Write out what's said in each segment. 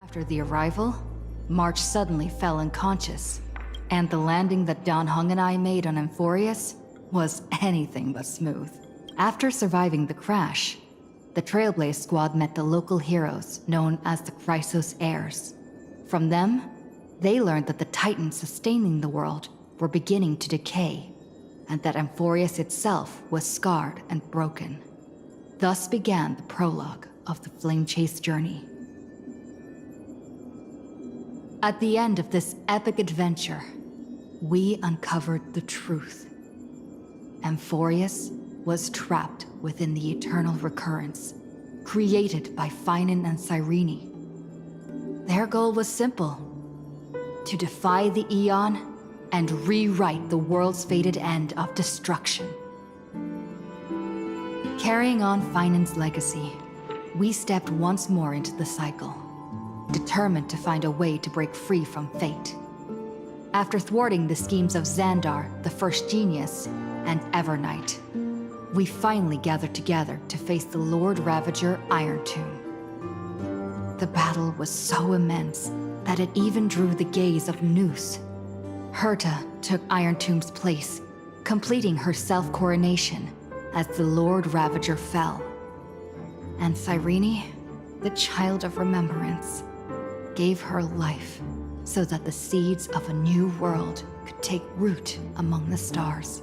After the arrival, March suddenly fell unconscious, and the landing that Don Hung and I made on Amphorius was anything but smooth. After surviving the crash, the Trailblaze squad met the local heroes known as the Chrysos Heirs. From them, they learned that the titans sustaining the world were beginning to decay, and that Amphorius itself was scarred and broken. Thus began the prologue of the Flame Chase journey. At the end of this epic adventure, we uncovered the truth. Amphorius was trapped within the eternal recurrence, created by Finan and Cyrene. Their goal was simple: to defy the Aeon and rewrite the world's fated end of destruction. Carrying on Finan's legacy, we stepped once more into the cycle, determined to find a way to break free from fate. After thwarting the schemes of Xandar, the First Genius, and Evernight, we finally gathered together to face the Lord Ravager Iron Tomb. The battle was so immense that it even drew the gaze of Noose. Herta took Iron Tomb's place, completing her self-coronation as the Lord Ravager fell. And Cyrene, the Child of Remembrance, gave her life so that the seeds of a new world could take root among the stars.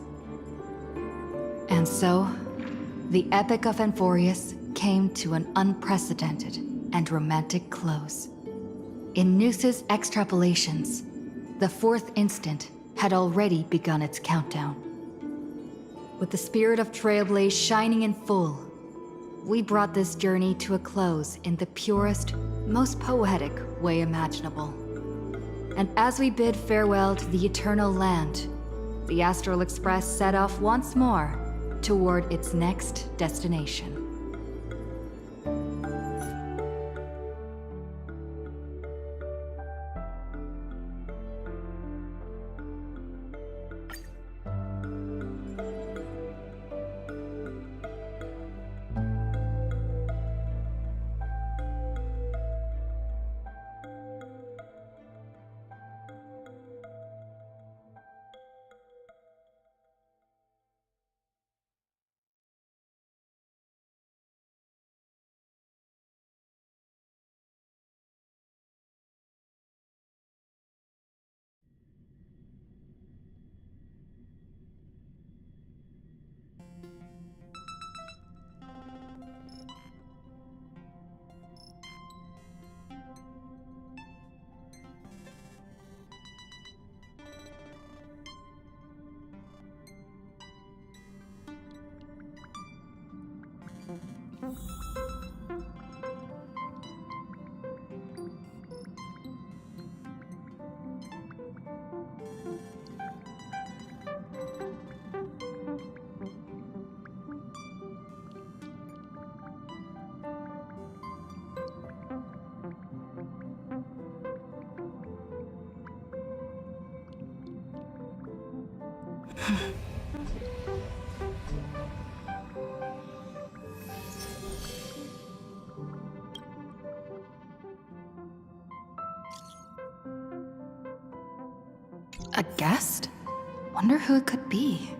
And so, the Epic of Amphorius came to an unprecedented and romantic close. In Noose's extrapolations, the fourth instant had already begun its countdown. With the spirit of Trailblaze shining in full, we brought this journey to a close in the purest, most poetic way imaginable. And as we bid farewell to the Eternal Land, the Astral Express set off once more toward its next destination. A guest? Wonder who it could be.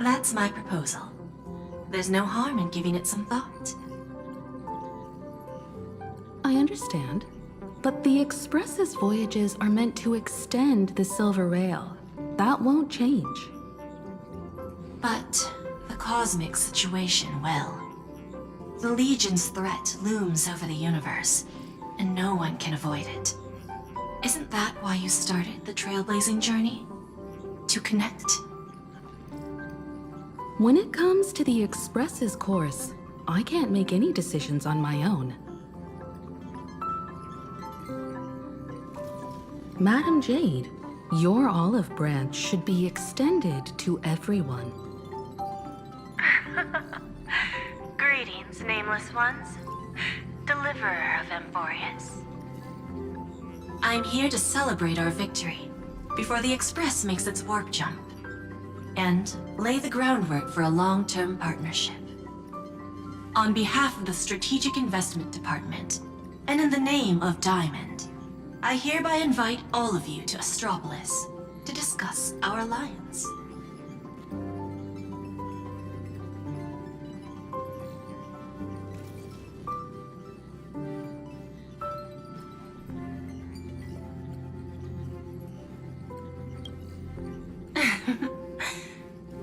That's my proposal. There's no harm in giving it some thought. I understand. But the Express's voyages are meant to extend the Silver Rail. That won't change. But the cosmic situation will. The Legion's threat looms over the universe, and no one can avoid it. Isn't that why you started the trailblazing journey? To connect? When it comes to the Express's course, I can't make any decisions on my own. Madam Jade, your olive branch should be extended to everyone. Greetings, nameless ones. Deliverer of Emporius. I'm here to celebrate our victory before the Express makes its warp jump, and lay the groundwork for a long-term partnership. On behalf of the Strategic Investment Department, and in the name of Diamond, I hereby invite all of you to Astropolis to discuss our alliance.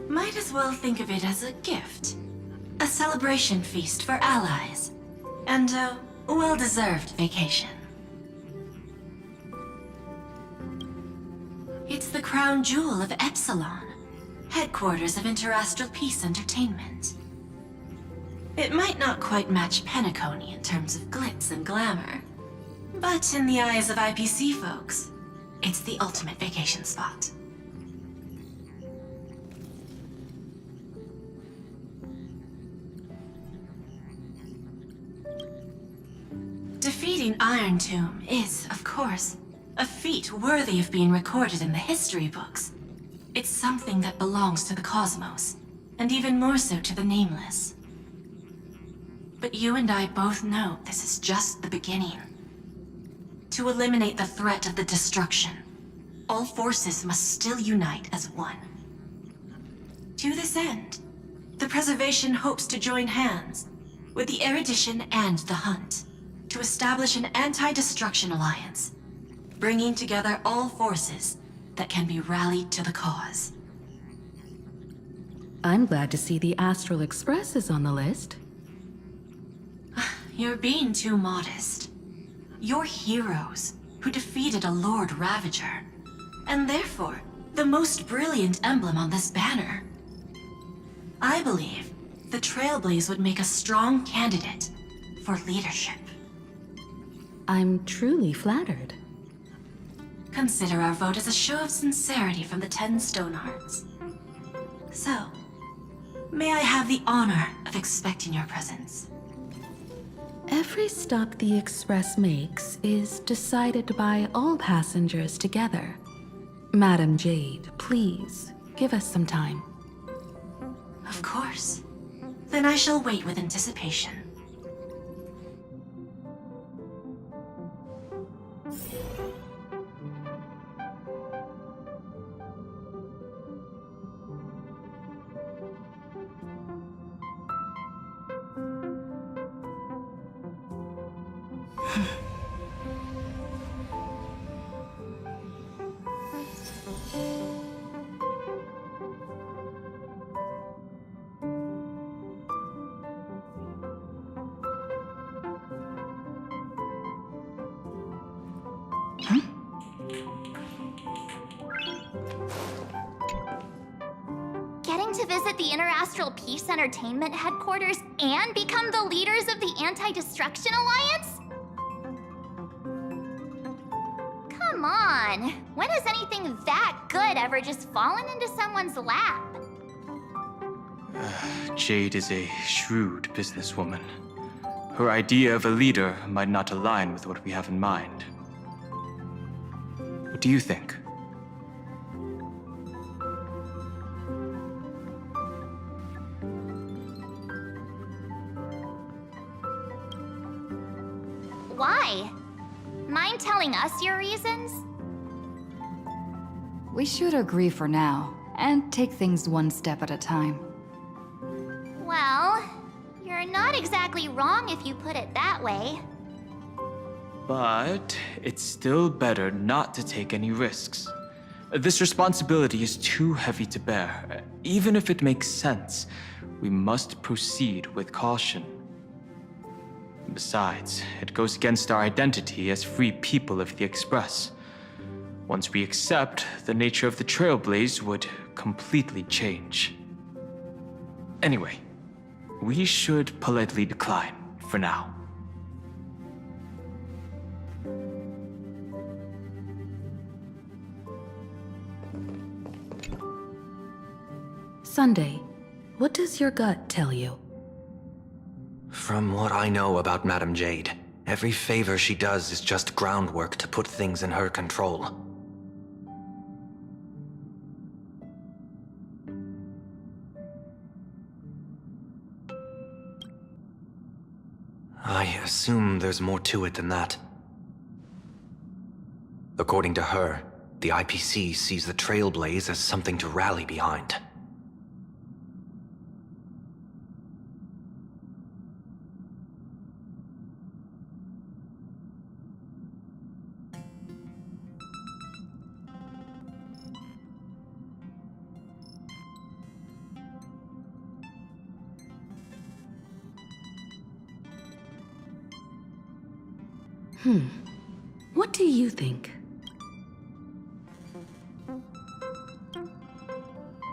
Might as well think of it as a gift. A celebration feast for allies. And a well-deserved vacation. It's the crown jewel of Epsilon, headquarters of Interastral Peace Entertainment. It might not quite match Penacony in terms of glitz and glamour, but in the eyes of IPC folks, it's the ultimate vacation spot. Defeating Iron Tomb is, of course, a feat worthy of being recorded in the history books. It's something that belongs to the cosmos, and even more so to the Nameless. But you and I both know this is just the beginning. To eliminate the threat of the destruction, all forces must still unite as one. To this end, the Preservation hopes to join hands with the Erudition and the Hunt to establish an anti-destruction alliance, bringing together all forces that can be rallied to the cause. I'm glad to see the Astral Express is on the list. You're being too modest. You're heroes who defeated a Lord Ravager, and therefore the most brilliant emblem on this banner. I believe the Trailblaze would make a strong candidate for leadership. I'm truly flattered. Consider our vote as a show of sincerity from the 10 Stonehearts. So, may I have the honor of expecting your presence? Every stop the Express makes is decided by all passengers together. Madam Jade, please, give us some time. Of course. Then I shall wait with anticipation. Getting to visit the Interastral Peace Entertainment headquarters and become the leaders of the Anti-Destruction Alliance? Come on, when has anything that good ever just fallen into someone's lap? Jade is a shrewd businesswoman. Her idea of a leader might not align with what we have in mind. What do you think? Why? Mind telling us your reasons? We should agree for now. and take things one step at a time. Well, you're not exactly wrong if you put it that way. But it's still better not to take any risks. This responsibility is too heavy to bear. Even if it makes sense, we must proceed with caution. Besides, it goes against our identity as free people of the Express. Once we accept, the nature of the Trailblaze would completely change. Anyway, we should politely decline for now. Sunday, what does your gut tell you? From what I know about Madame Jade, every favor she does is just groundwork to put things in her control. I assume there's more to it than that. According to her, the IPC sees the Trailblaze as something to rally behind. What do you think?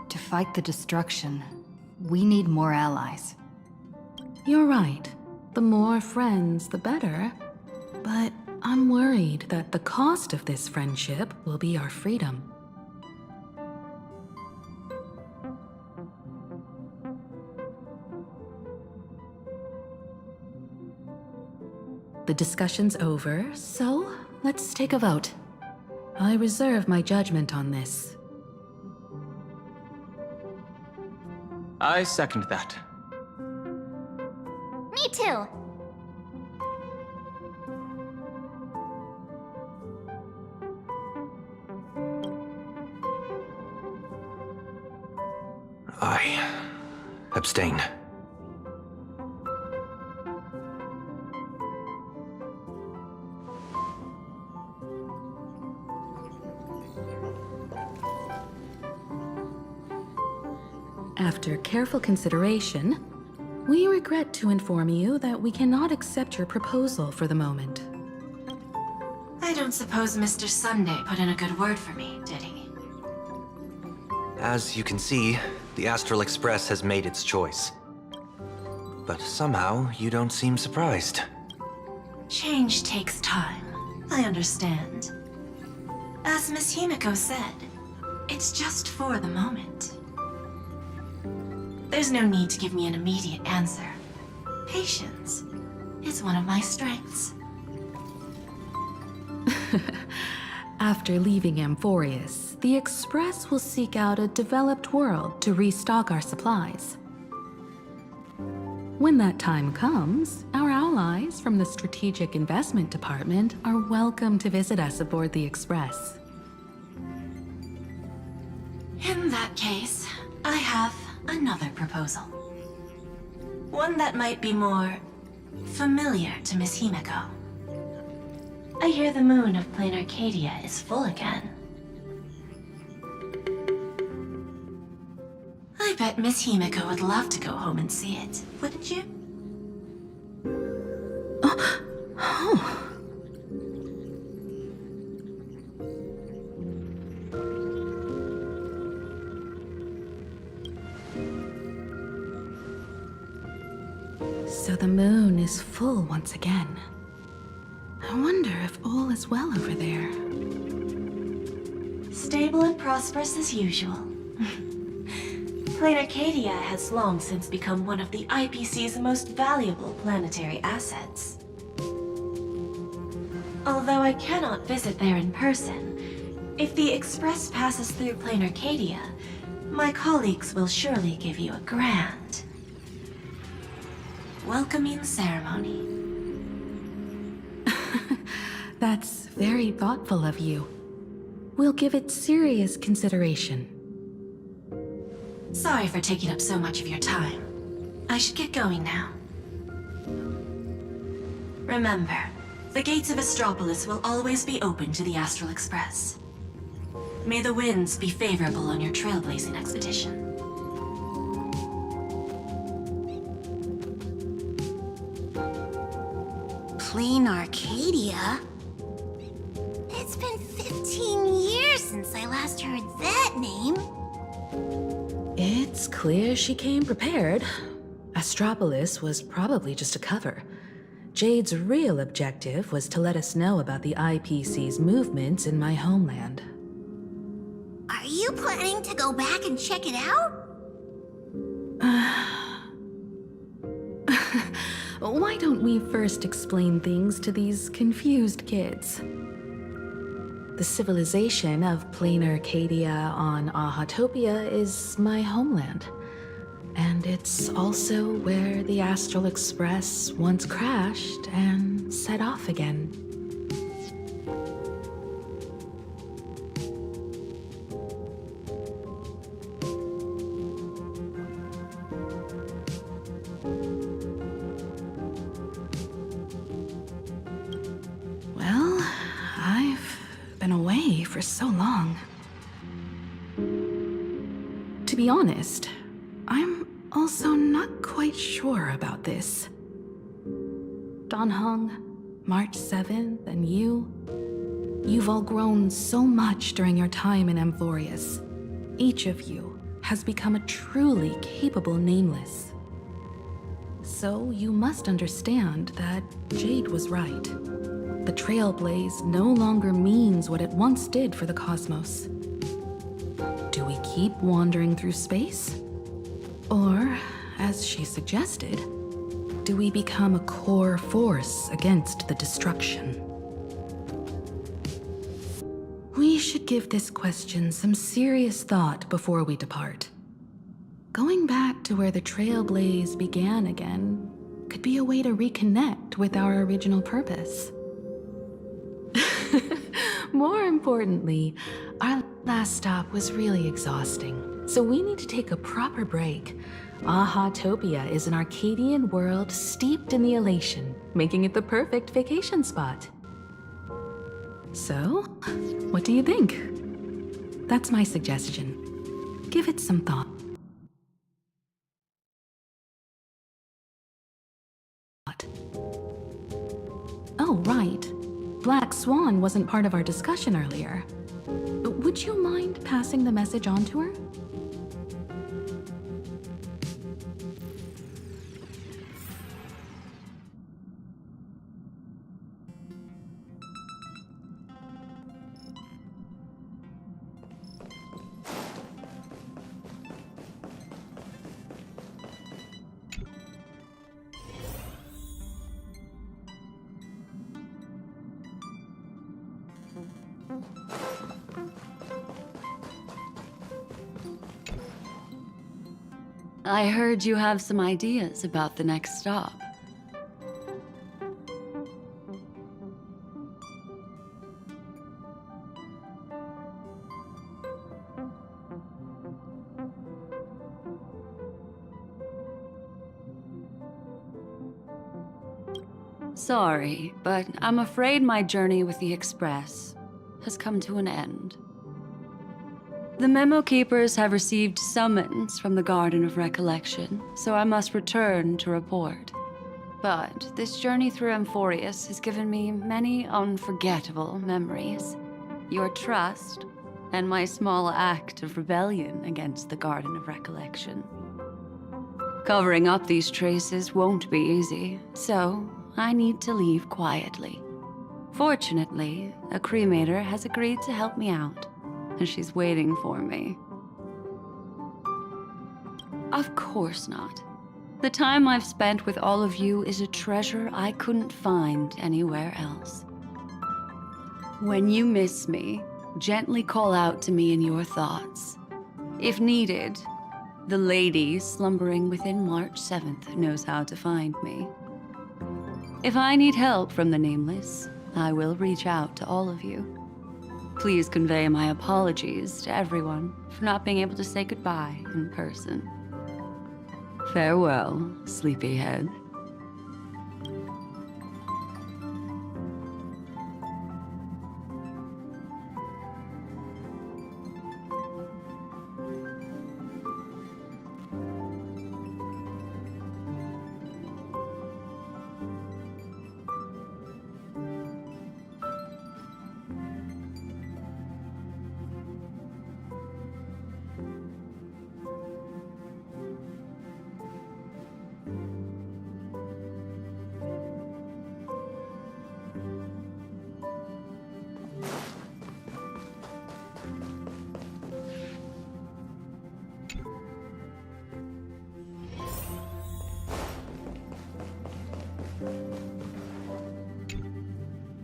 To fight the destruction, we need more allies. You're right. The more friends, the better. But I'm worried that the cost of this friendship will be our freedom. The discussion's over, so let's take a vote. I reserve my judgment on this. I second that. Me too. I abstain. After careful consideration, we regret to inform you that we cannot accept your proposal for the moment. I don't suppose Mr. Sunday put in a good word for me, did he? As you can see, the Astral Express has made its choice. But somehow, you don't seem surprised. Change takes time. I understand. As Miss Himiko said, it's just for the moment. There's no need to give me an immediate answer. Patience is one of my strengths. After leaving Amphorius, the Express will seek out a developed world to restock our supplies. When that time comes, our allies from the Strategic Investment Department are welcome to visit us aboard the Express. In that case, I have another proposal. One that might be more familiar to Miss Himiko. I hear the moon of Plain Arcadia is full again. I bet Miss Himiko would love to go home and see it, wouldn't you? So the moon is full once again. I wonder if all is well over there. Stable and prosperous as usual. Plain Arcadia has long since become one of the IPC's most valuable planetary assets. Although I cannot visit there in person, if the Express passes through Plain Arcadia, my colleagues will surely give you a grand welcoming ceremony. That's very thoughtful of you. We'll give it serious consideration. Sorry for taking up so much of your time. I should get going now. Remember, the gates of Astropolis will always be open to the Astral Express. May the winds be favorable on your trailblazing expedition. Plain Arcadia? It's been 15 years since I last heard that name. It's clear she came prepared. Astropolis was probably just a cover. Jade's real objective was to let us know about the IPC's movements in my homeland. Are you planning to go back and check it out? Why don't we first explain things to these confused kids? The civilization of Plain Arcadia on Ahatopia is my homeland. And it's also where the Astral Express once crashed and set off again. Well, I've been away for so long. To be honest, I'm also not quite sure about this. Dan Heng, March 7th, and you've all grown so much during your time in Amphorius. Each of you has become a truly capable Nameless. So you must understand that Jade was right. The Trailblaze no longer means what it once did for the cosmos. Do we keep wandering through space? Or, as she suggested, do we become a core force against the destruction? We should give this question some serious thought before we depart. Going back to where the Trailblaze began again could be a way to reconnect with our original purpose. More importantly, our last stop was really exhausting, so we need to take a proper break. Ahatopia is an Arcadian world steeped in the elation, making it the perfect vacation spot. So, what do you think? That's my suggestion. Give it some thought. Oh, right. Black Swan wasn't part of our discussion earlier. Would you mind passing the message on to her? I heard you have some ideas about the next stop. Sorry, but I'm afraid my journey with the Express has come to an end. The Memo Keepers have received summons from the Garden of Recollection, so I must return to report. But this journey through Amphorius has given me many unforgettable memories. Your trust, and my small act of rebellion against the Garden of Recollection. Covering up these traces won't be easy, so I need to leave quietly. Fortunately, a cremator has agreed to help me out, and she's waiting for me. Of course not. The time I've spent with all of you is a treasure I couldn't find anywhere else. When you miss me, gently call out to me in your thoughts. If needed, the lady slumbering within March 7th knows how to find me. If I need help from the Nameless, I will reach out to all of you. Please convey my apologies to everyone for not being able to say goodbye in person. Farewell, sleepyhead.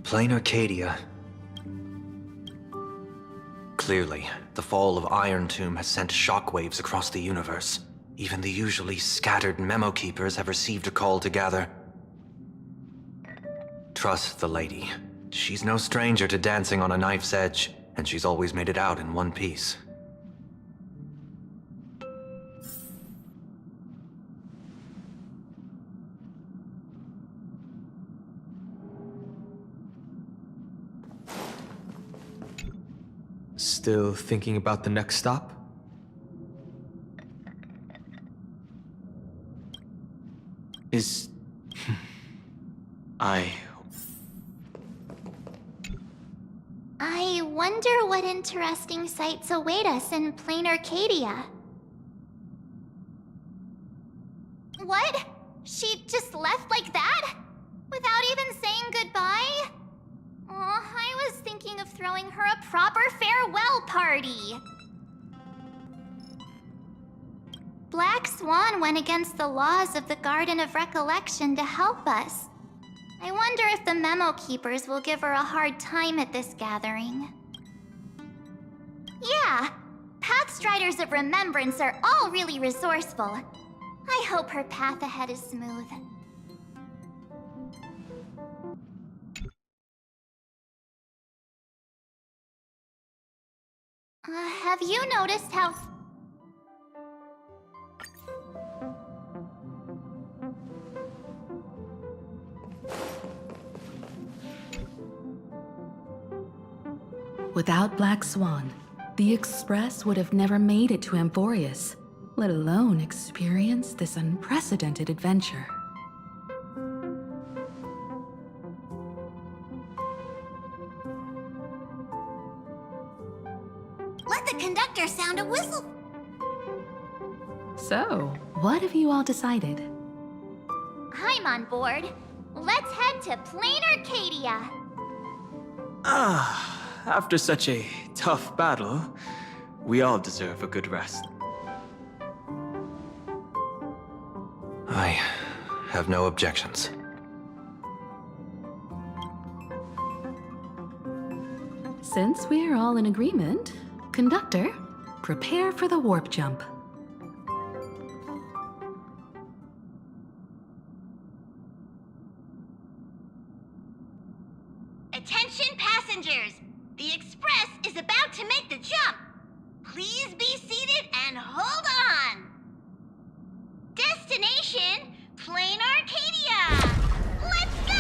Plain Arcadia. Clearly, the fall of Iron Tomb has sent shockwaves across the universe. Even the usually scattered memo keepers have received a call to gather. Trust the lady. She's no stranger to dancing on a knife's edge, and she's always made it out in one piece. Still thinking about the next stop? Is... I wonder what interesting sights await us in Plain Arcadia. What? She just left like that? Without even saying goodbye? Oh, I was thinking of throwing her a proper farewell party. Black Swan went against the laws of the Garden of Recollection to help us. I wonder if the memo keepers will give her a hard time at this gathering. Yeah, Pathstriders of Remembrance are all really resourceful. I hope her path ahead is smooth. Have you noticed how... Without Black Swan, the Express would have never made it to Amphorius, let alone experience this unprecedented adventure. Let the conductor sound a whistle. So, what have you all decided? I'm on board. Let's head to Plain Arcadia. After such a tough battle, we all deserve a good rest. I have no objections. Since we're all in agreement, Conductor, prepare for the warp jump. Attention passengers! The Express is about to make the jump. Please be seated and hold on. Destination, Plain Arcadia! Let's go!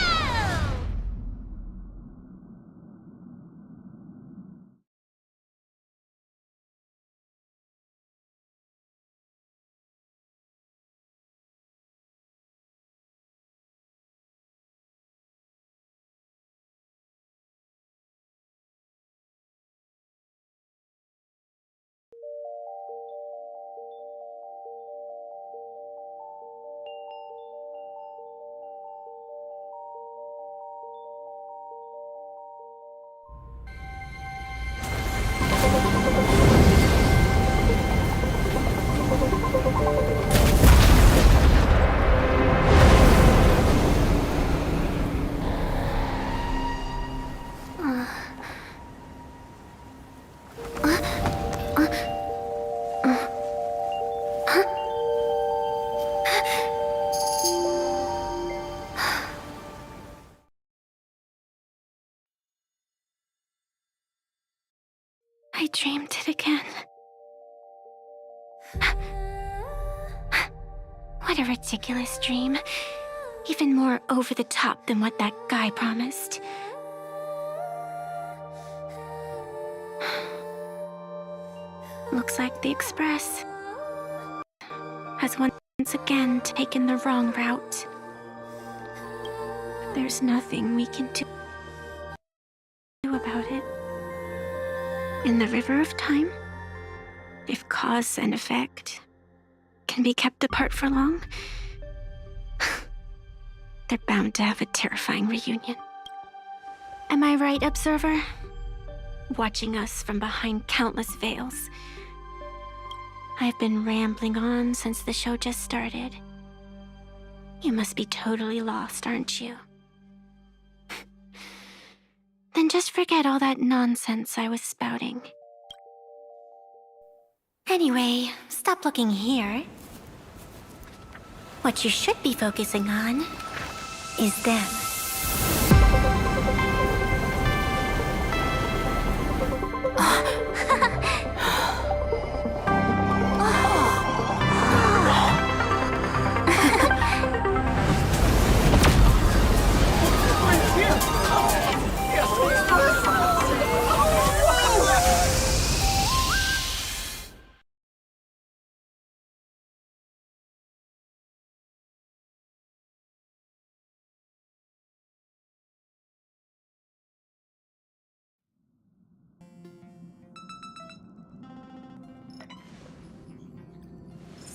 What a ridiculous dream. Even more over the top than what that guy promised. Looks like the Express has once again taken the wrong route. There's nothing we can do about it. In the river of time, if cause and effect can be kept apart for long, they're bound to have a terrifying reunion. Am I right, Observer? Watching us from behind countless veils. I've been rambling on since the show just started. You must be totally lost, aren't you? Then just forget all that nonsense I was spouting. Anyway, stop looking here. What you should be focusing on is them.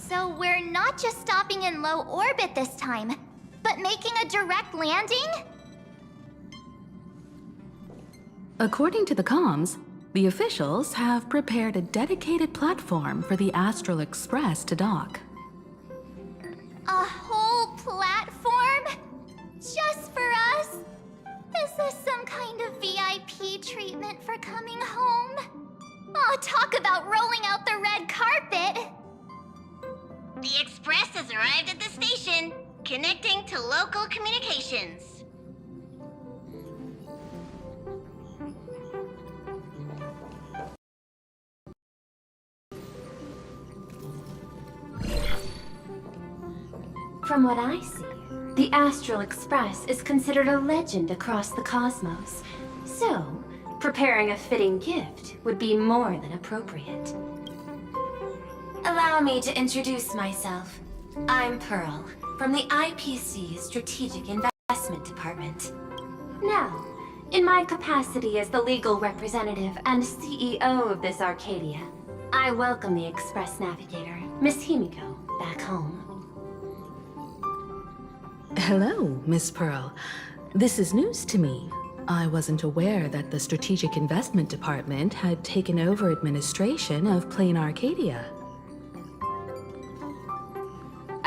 So we're not just stopping in low orbit this time, but making a direct landing? According to the comms, the officials have prepared a dedicated platform for the Astral Express to dock. A whole platform? Just for us? Is this some kind of VIP treatment for coming home? Oh, talk about rolling out the red carpet! The Express has arrived at the station, connecting to local communications. From what I see, the Astral Express is considered a legend across the cosmos. So, preparing a fitting gift would be more than appropriate. Allow me to introduce myself. I'm Pearl, from the IPC Strategic Investment Department. Now, in my capacity as the legal representative and CEO of this Arcadia, I welcome the Express Navigator, Miss Himiko, back home. Hello, Miss Pearl. This is news to me. I wasn't aware that the Strategic Investment Department had taken over administration of Plain Arcadia.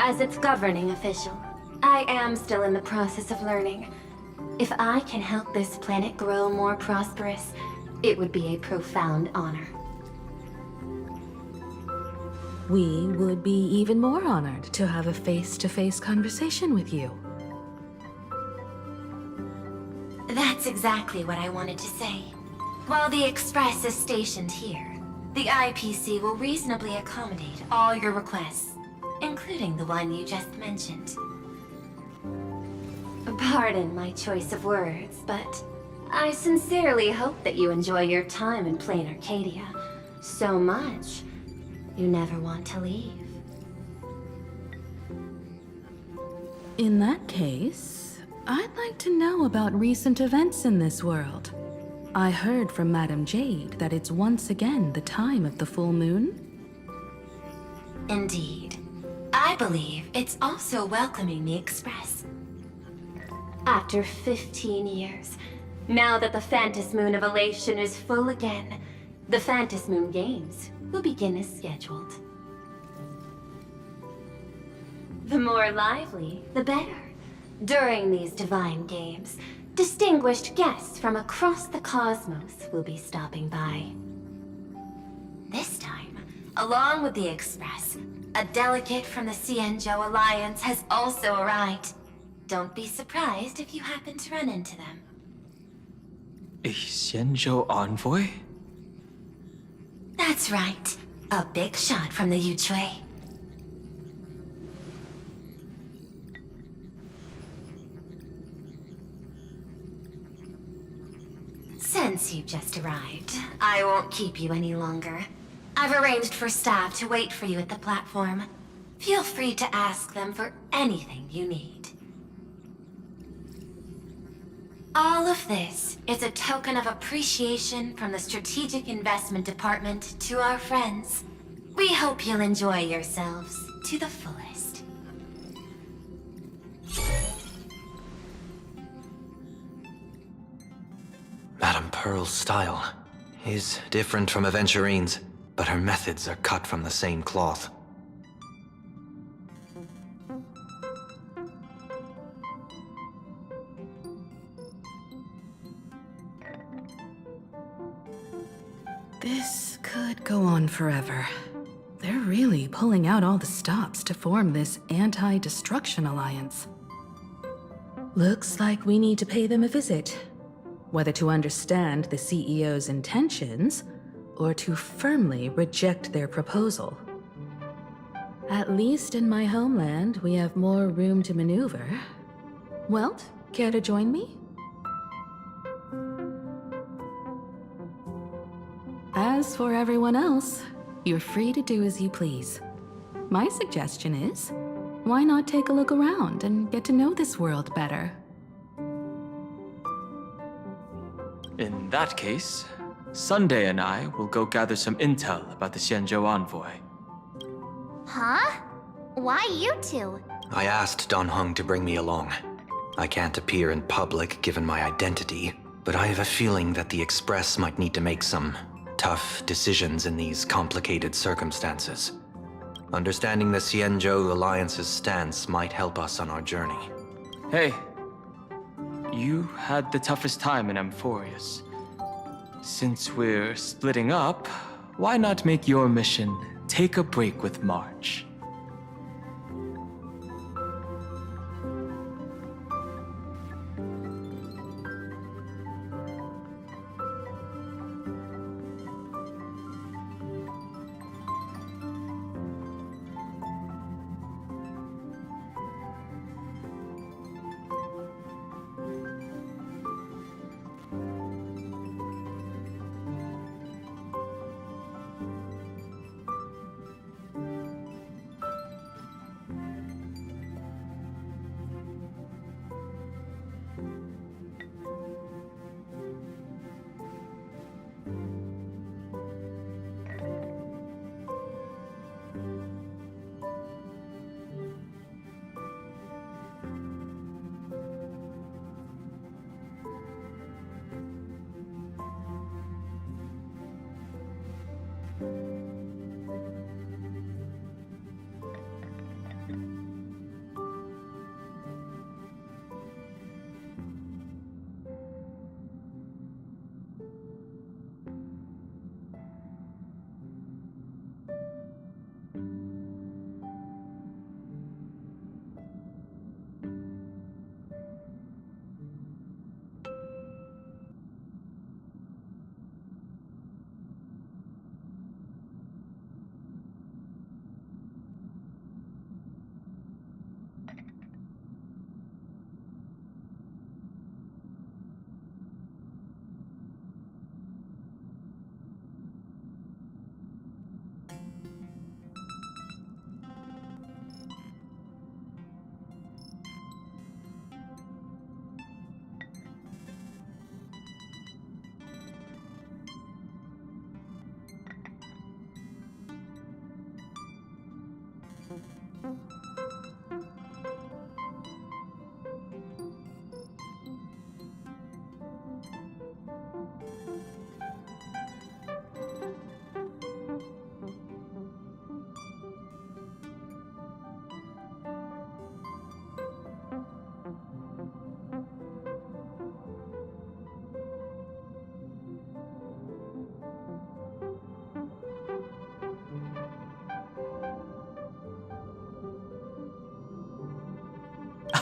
As its governing official, I am still in the process of learning. If I can help this planet grow more prosperous, it would be a profound honor. We would be even more honored to have a face-to-face conversation with you. That's exactly what I wanted to say. While the Express is stationed here, the IPC will reasonably accommodate all your requests, including the one you just mentioned. Pardon my choice of words, but I sincerely hope that you enjoy your time in Plain Arcadia so much you never want to leave. In that case, I'd like to know about recent events in this world. I heard from Madame Jade that it's once again the time of the full moon. Indeed. I believe it's also welcoming the Express. After 15 years, now that the Phantasmoon of Elation is full again, the Phantasmoon Games will begin as scheduled. The more lively, the better. During these divine games, distinguished guests from across the cosmos will be stopping by. This time, along with the Express, a delegate from the Cienjo Alliance has also arrived. Don't be surprised if you happen to run into them. A Xianzhou envoy? That's right. A big shot from the Yuchui. Since you've just arrived, I won't keep you any longer. I've arranged for staff to wait for you at the platform. Feel free to ask them for anything you need. All of this is a token of appreciation from the Strategic Investment Department to our friends. We hope you'll enjoy yourselves to the fullest. Madame Pearl's style is different from Aventurine's, but her methods are cut from the same cloth. This could go on forever. They're really pulling out all the stops to form this anti-destruction alliance. Looks like we need to pay them a visit. Whether to understand the CEO's intentions, or to firmly reject their proposal. At least in my homeland, we have more room to maneuver. Welt, care to join me? As for everyone else, you're free to do as you please. My suggestion is, why not take a look around and get to know this world better? In that case, Sunday and I will go gather some intel about the Xianzhou envoy. Huh? Why you two? I asked Dan Heng to bring me along. I can't appear in public given my identity, but I have a feeling that the Express might need to make some tough decisions in these complicated circumstances. Understanding the Xianzhou Alliance's stance might help us on our journey. Hey, you had the toughest time in Amphorius. Since we're splitting up, why not make your mission take a break with March?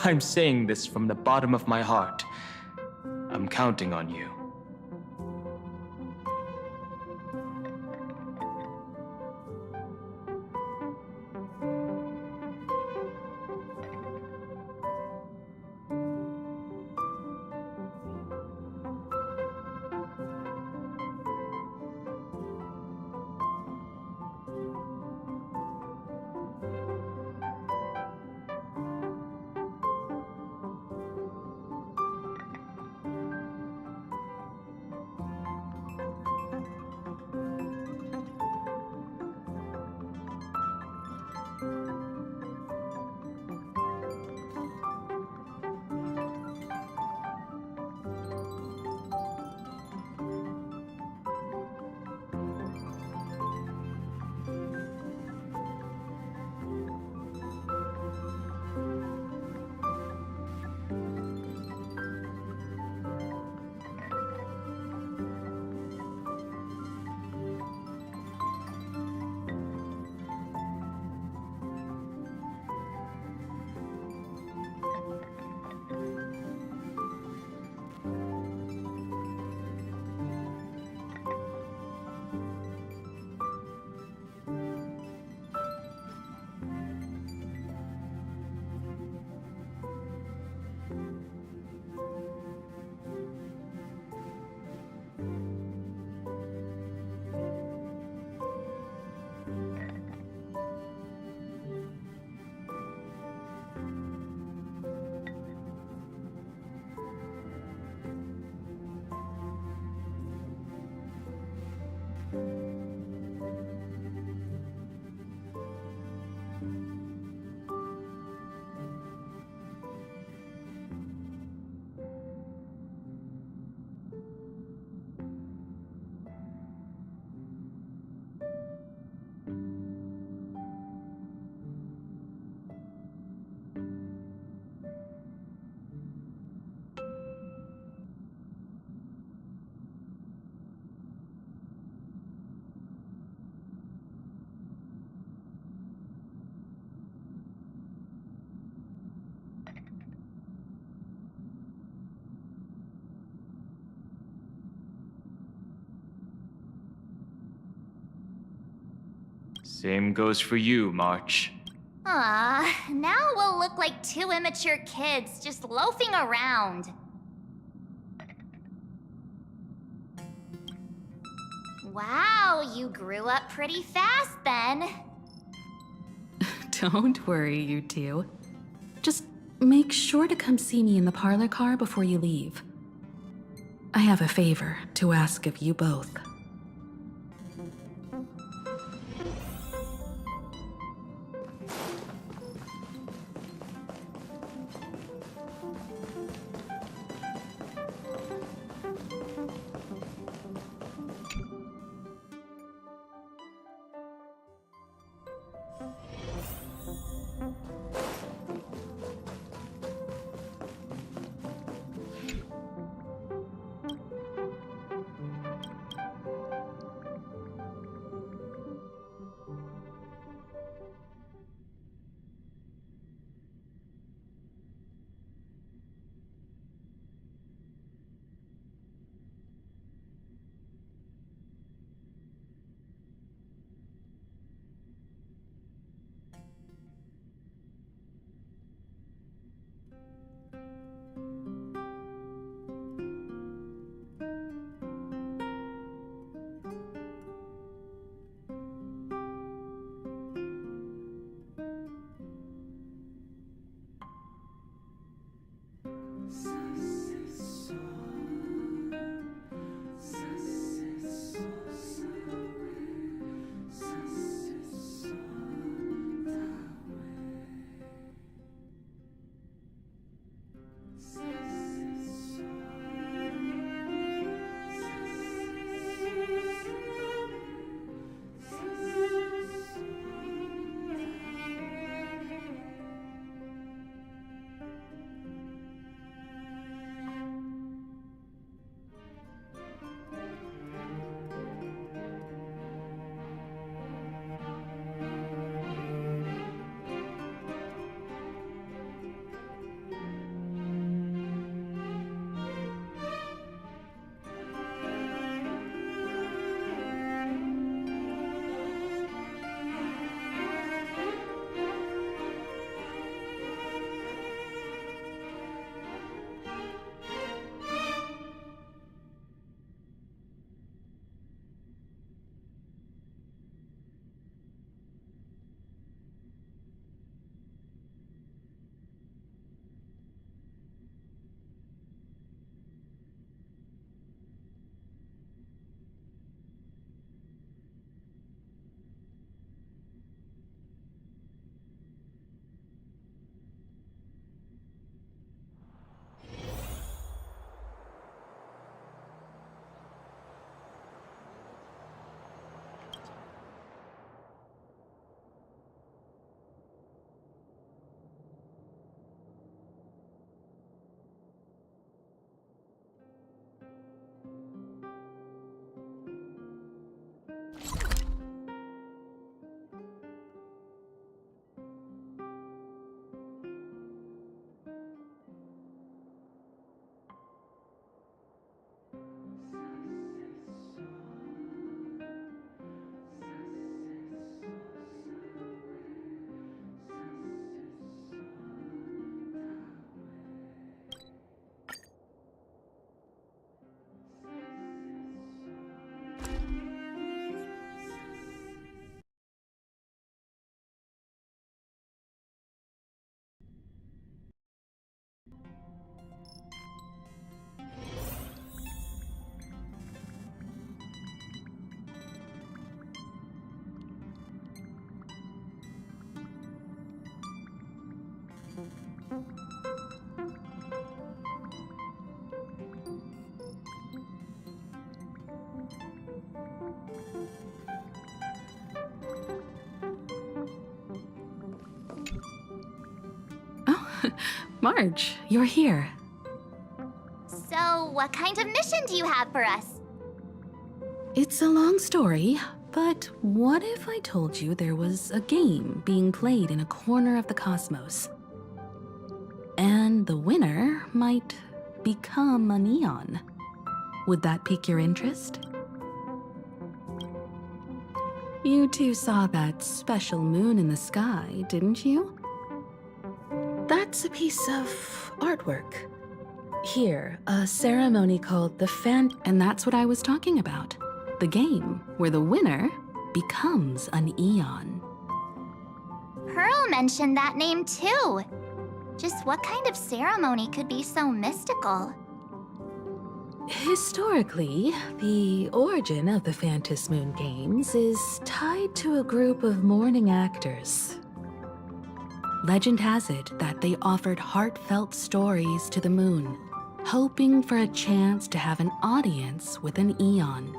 I'm saying this from the bottom of my heart. I'm counting on you. Same goes for you, March. Now we'll look like two immature kids just loafing around. Wow, you grew up pretty fast then. Don't worry, you two. Just make sure to come see me in the parlor car before you leave. I have a favor to ask of you both. Marge, you're here. So, what kind of mission do you have for us? It's a long story, but what if I told you there was a game being played in a corner of the cosmos? And the winner might become a neon. Would that pique your interest? You two saw that special moon in the sky, didn't you? That's a piece of artwork. Here, a ceremony called the and that's what I was talking about. The game where the winner becomes an Eon. Pearl mentioned that name too. Just what kind of ceremony could be so mystical? Historically, the origin of the Phantasmoon games is tied to a group of mourning actors. Legend has it that they offered heartfelt stories to the moon, hoping for a chance to have an audience with an Eon.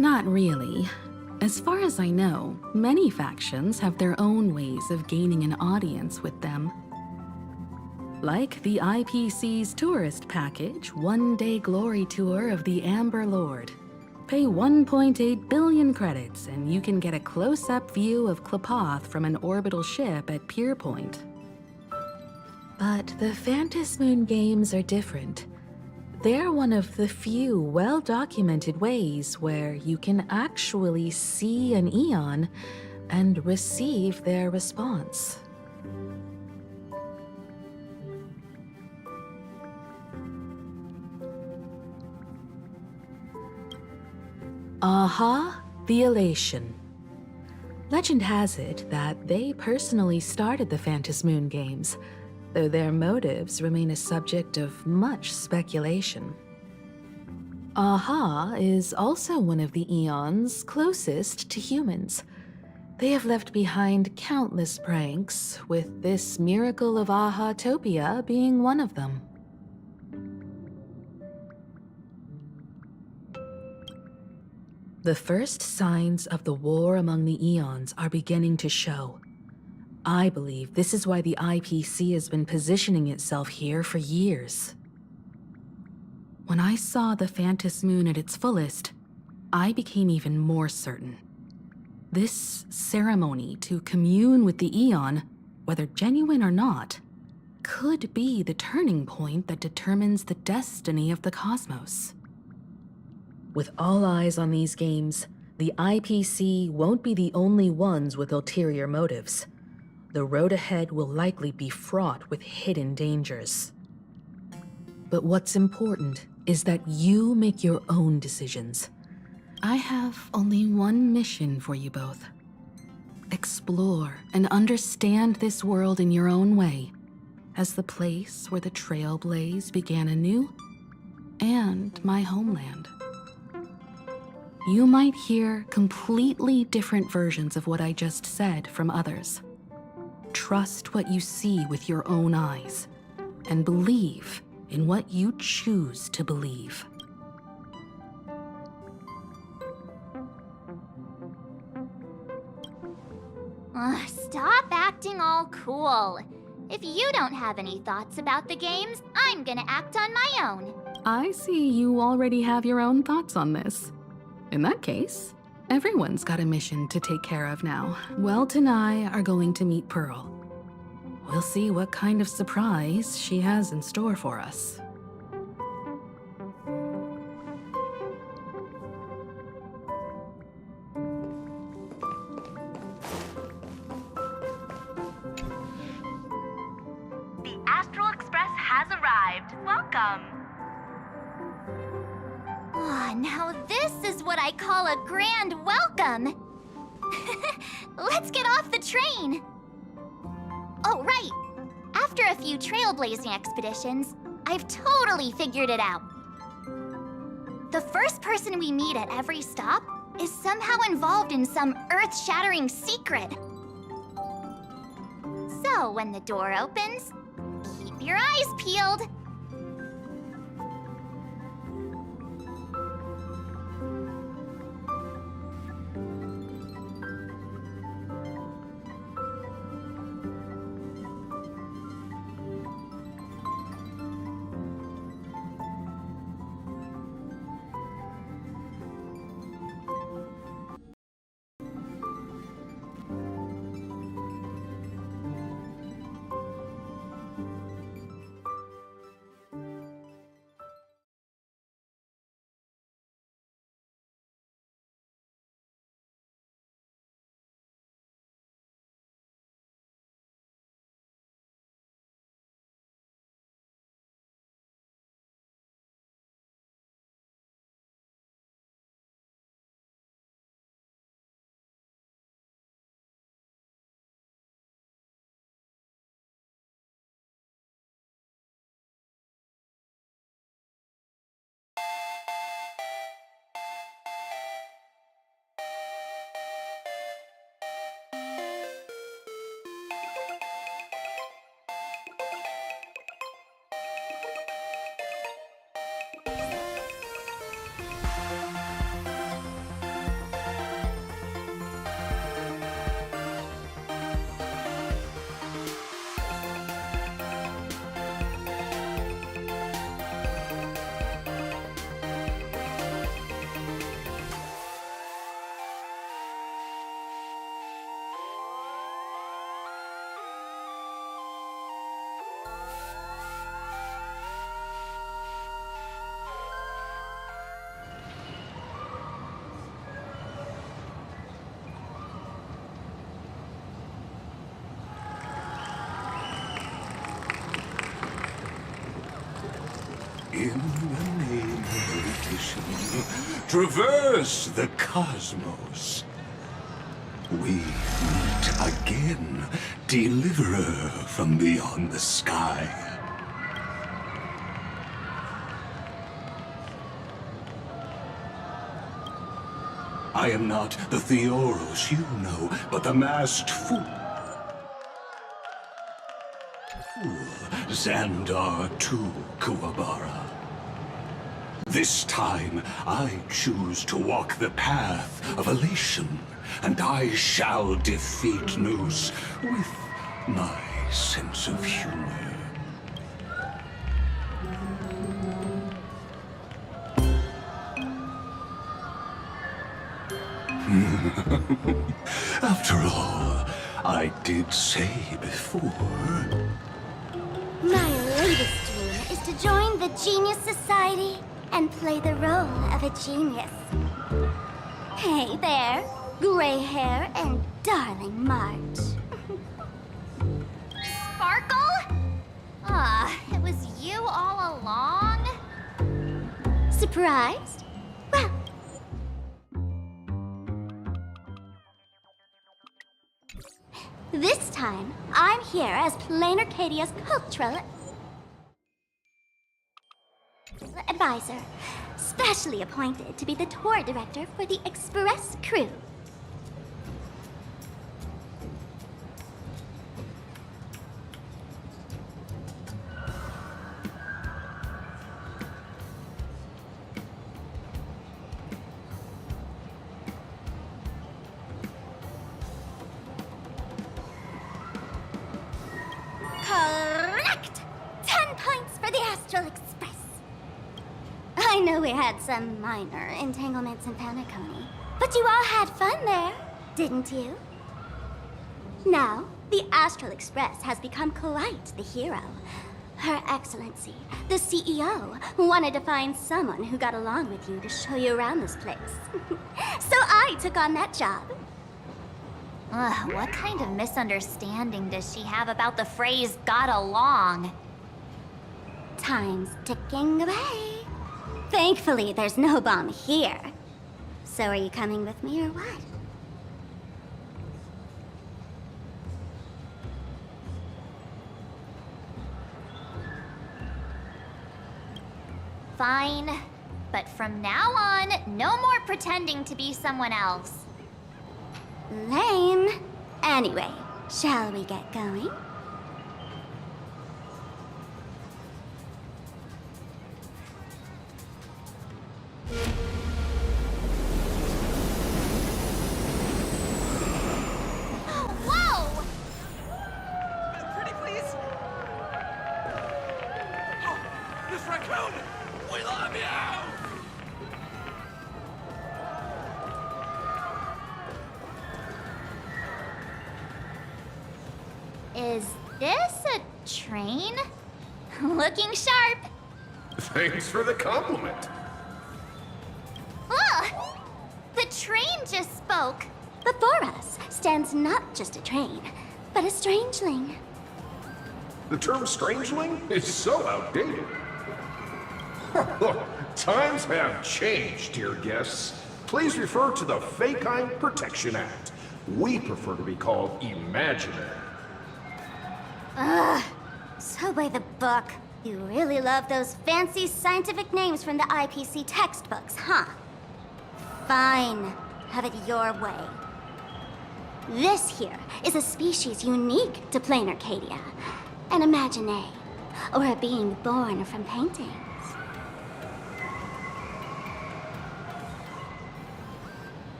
Not really. As far as I know, many factions have their own ways of gaining an audience with them. Like the IPC's tourist package, one-day glory tour of the Amber Lord. Pay 1.8 billion credits and you can get a close-up view of Klapoth from an orbital ship at Pier Point. But the Phantasmoon games are different. They're one of the few well-documented ways where you can actually see an Eon and receive their response. Aha, the Elation. Legend has it that they personally started the Phantasmoon games, though their motives remain a subject of much speculation. Aha is also one of the Eons closest to humans. They have left behind countless pranks, with this miracle of Aha-topia being one of them. The first signs of the war among the Eons are beginning to show. I believe this is why the IPC has been positioning itself here for years. When I saw the Phantasmoon at its fullest, I became even more certain. This ceremony to commune with the Eon, whether genuine or not, could be the turning point that determines the destiny of the cosmos. With all eyes on these games, the IPC won't be the only ones with ulterior motives. The road ahead will likely be fraught with hidden dangers. But what's important is that you make your own decisions. I have only one mission for you both. Explore and understand this world in your own way, as the place where the Trailblaze began anew, and my homeland. You might hear completely different versions of what I just said from others. Trust what you see with your own eyes, and believe in what you choose to believe. Stop acting all cool. If you don't have any thoughts about the games, I'm gonna act on my own. I see you already have your own thoughts on this. In that case, everyone's got a mission to take care of now. Welt and I are going to meet Pearl. We'll see what kind of surprise she has in store for us. The Astral Express has arrived. Welcome. Now this is what I call a grand welcome. Let's get off the train. Oh, right. After a few trailblazing expeditions, I've totally figured it out. The first person we meet at every stop is somehow involved in some earth-shattering secret. So when the door opens, keep your eyes peeled. In the name of erudition, traverse the cosmos. We meet again, deliverer from beyond the sky. I am not the Theoros you know, but the masked fool. Xandar II Kuwabara. This time, I choose to walk the path of elation, and I shall defeat Noose with my sense of humor. After all, I did say before. My latest dream is to join the Genius Society and play the role of a genius. Hey there, gray hair and darling March. Sparkle? It was you all along? Surprised? Well, this time, I'm here as Plain Arcadia's cultural advisor, specially appointed to be the tour director for the Express crew. Correct! 10 points for the Astral Express. I know we had some minor entanglements in Paniconi, but you all had fun there, didn't you? Now, the Astral Express has become quite the hero. Her Excellency, the CEO, wanted to find someone who got along with you to show you around this place. So I took on that job. What kind of misunderstanding does she have about the phrase got along? Time's ticking away. Thankfully, there's no bomb here. So are you coming with me or what? Fine. But from now on, no more pretending to be someone else. Lame. Anyway, shall we get going? Whoa! Pretty please? Oh, Miss Raccoon! We love you! Is this a train? Looking sharp. Thanks for the compliment. Ugh! The train just spoke. Before us stands not just a train, but a strangeling. The term strangeling is so outdated. Look, times have changed, dear guests. Please refer to the Fake-Kind Protection Act. We prefer to be called imaginary. Ugh. So by the book. You really love those fancy scientific names from the IPC textbooks, huh? Fine. Have it your way. This here is a species unique to Plain Arcadia. An imagine, or a being born from paintings.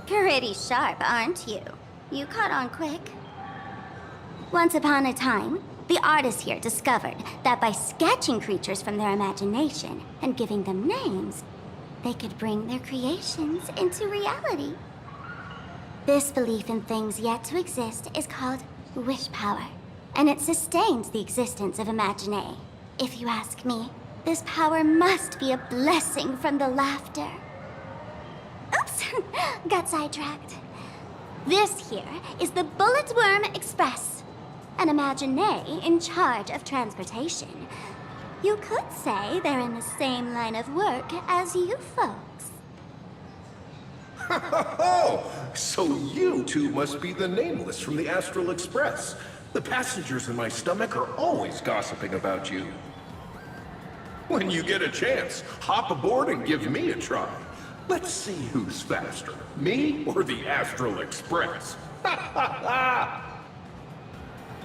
Pretty sharp, aren't you? You caught on quick. Once upon a time, the artists here discovered that by sketching creatures from their imagination and giving them names, they could bring their creations into reality. This belief in things yet to exist is called wish power, and it sustains the existence of imagine. If you ask me, this power must be a blessing from the laughter. Got sidetracked. This here is the Bulletworm Express, an Imaginé in charge of transportation. You could say they're in the same line of work as you folks. Oh, so you two must be the Nameless from the Astral Express. The passengers in my stomach are always gossiping about you. When you get a chance, hop aboard and give me a try. Let's see who's faster, me or the Astral Express.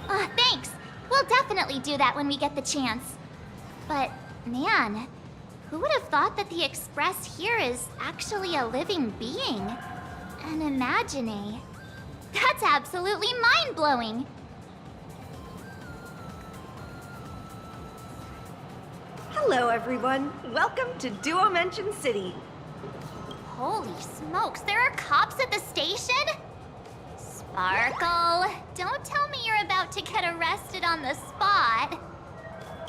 Thanks. We'll definitely do that when we get the chance. But, man, who would have thought that the Express here is actually a living being? An Imaginé. That's absolutely mind-blowing. Hello, everyone. Welcome to Duo Mention City. Holy smokes, there are cops at the station? Sparkle, don't tell me you're about to get arrested on the spot.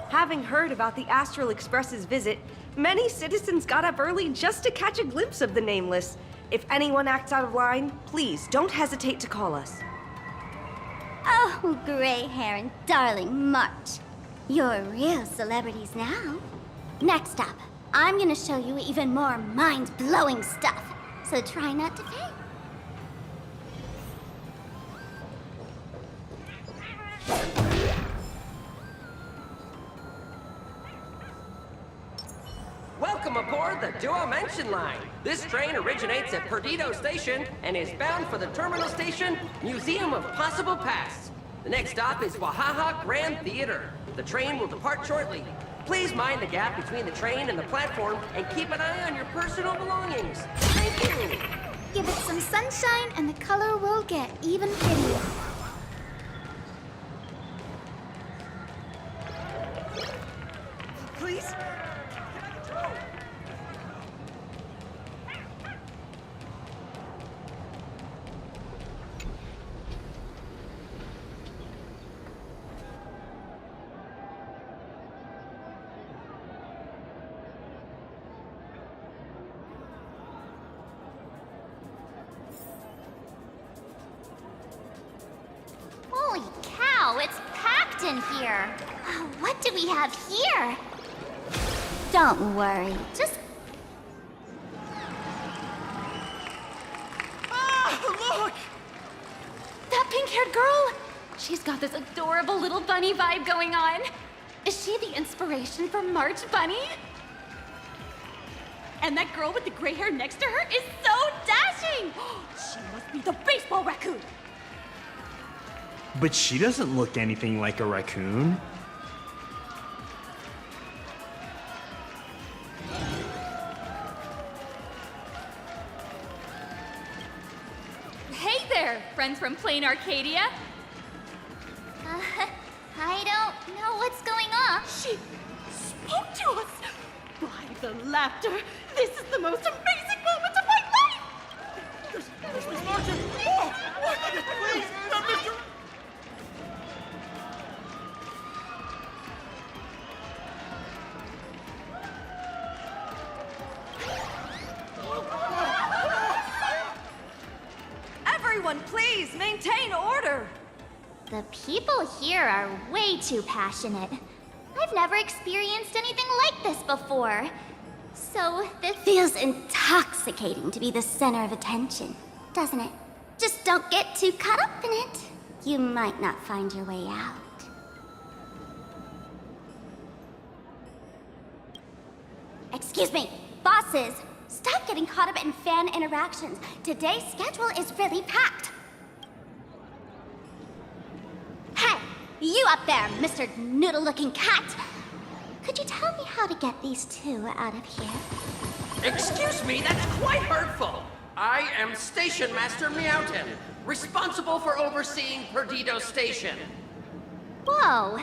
Having heard about the Astral Express's visit, many citizens got up early just to catch a glimpse of the Nameless. If anyone acts out of line, please don't hesitate to call us. Oh, gray hair and darling March. You're real celebrities now. Next up, I'm gonna show you even more mind-blowing stuff, so try not to faint. Welcome aboard the Duo Mention line. This train originates at Perdido Station and is bound for the terminal station, Museum of Possible Pasts. The next stop is Wahaha Grand Theater. The train will depart shortly. Please mind the gap between the train and the platform and keep an eye on your personal belongings. Thank you. Give it some sunshine and the color will get even prettier. Please? Holy cow, it's packed in here. What do we have here? Don't worry, just... Look! That pink-haired girl! She's got this adorable little bunny vibe going on. Is she the inspiration for March Bunny? And that girl with the gray hair next to her is so dashing! She must be the baseball raccoon! But she doesn't look anything like a raccoon. Hey there, friends from Plain Arcadia! I don't know what's going on. She spoke to us! By the laughter, this is the most amazing moment of my life! There's Miss Martin! Oh, please, Mr. Everyone, please maintain order! The people here are way too passionate. I've never experienced anything like this before. So, this feels intoxicating to be the center of attention, doesn't it? Just don't get too caught up in it. You might not find your way out. Excuse me, bosses! Stop getting caught up in fan interactions. Today's schedule is really packed. Hey, you up there, Mr. Noodle-looking cat! Could you tell me how to get these two out of here? Excuse me, that's quite hurtful. I am Station Master Meowton, responsible for overseeing Perdido Station. Whoa,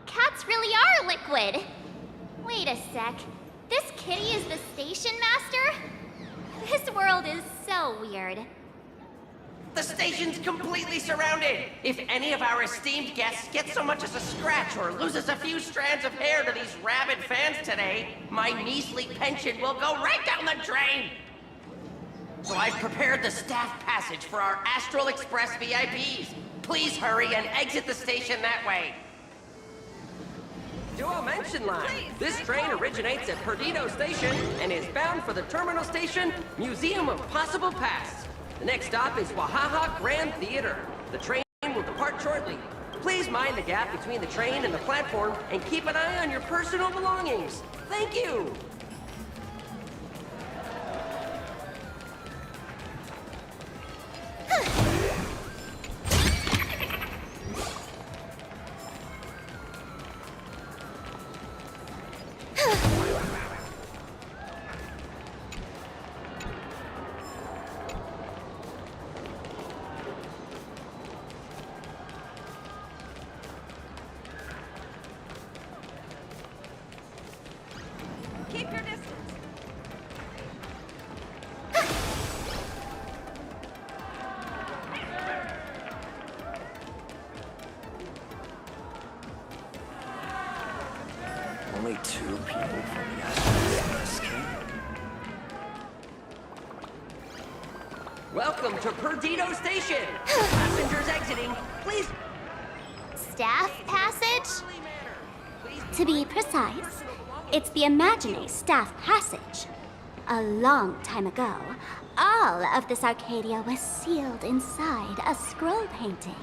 cats really are liquid. Wait a sec. This kitty is the station master? This world is so weird. The station's completely surrounded. If any of our esteemed guests gets so much as a scratch or loses a few strands of hair to these rabid fans today, my measly pension will go right down the drain. So I've prepared the staff passage for our Astral Express VIPs. Please hurry and exit the station that way. Duo Mention Line. This train originates at Perdido Station and is bound for the terminal station, Museum of Possible Pasts. The next stop is Wahaha Grand Theater. The train will depart shortly. Please mind the gap between the train and the platform and keep an eye on your personal belongings. Thank you. Keep your distance. Only 2 people from the Astral Express came. Welcome to Perdido Station. Passengers exiting, please. Staff passage? To be precise, it's the Imagine Staff Passage. A long time ago, all of this Arcadia was sealed inside a scroll painting.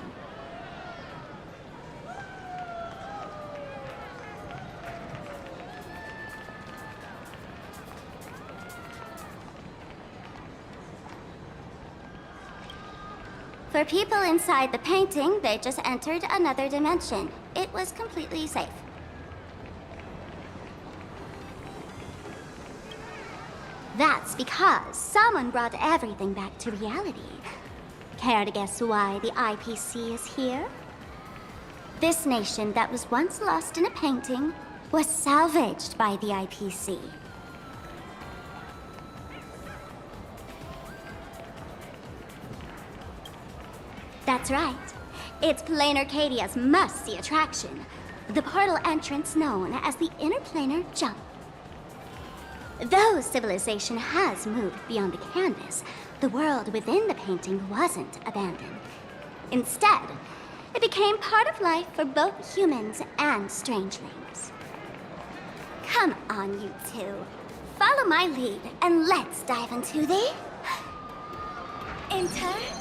For people inside the painting, they just entered another dimension. It was completely safe. That's because someone brought everything back to reality. Care to guess why the IPC is here? This nation that was once lost in a painting was salvaged by the IPC. That's right. It's Planar Arcadia's must-see attraction. The portal entrance known as the Interplanar Jump. Though civilization has moved beyond the canvas, the world within the painting wasn't abandoned. Instead, it became part of life for both humans and strangelings. Come on, you two. Follow my lead, and let's dive into the... Interplanar!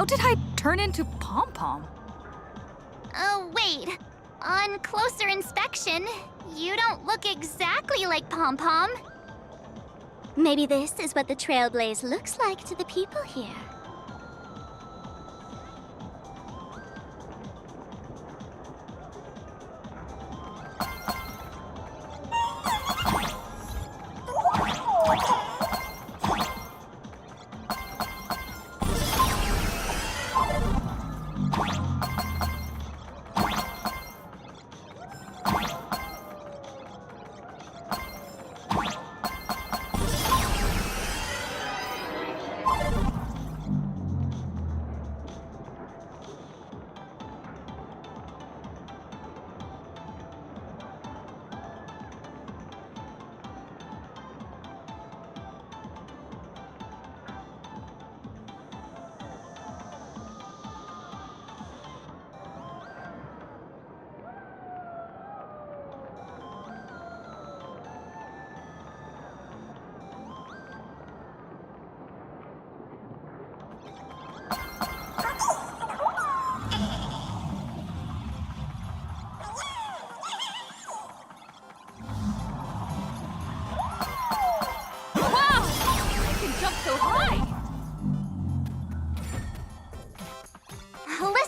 How did I turn into Pom Pom? Oh, wait. On closer inspection, you don't look exactly like Pom Pom. Maybe this is what the Trailblaze looks like to the people here.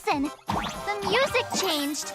Listen, the music changed.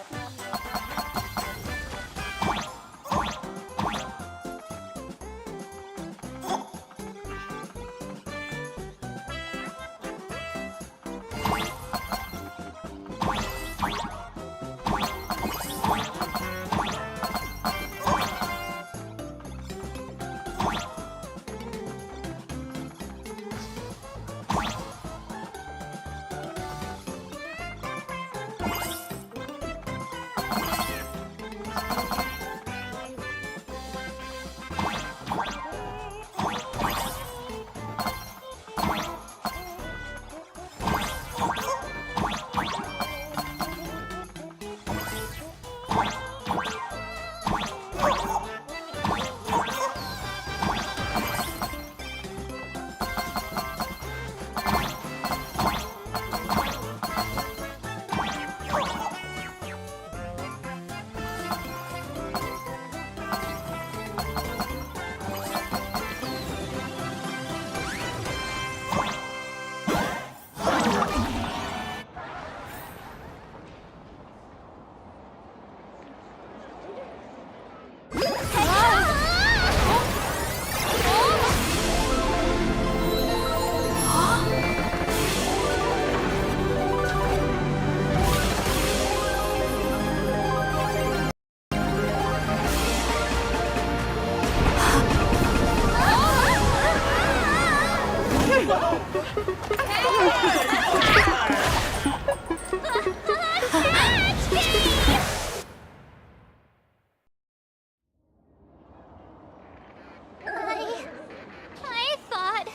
I thought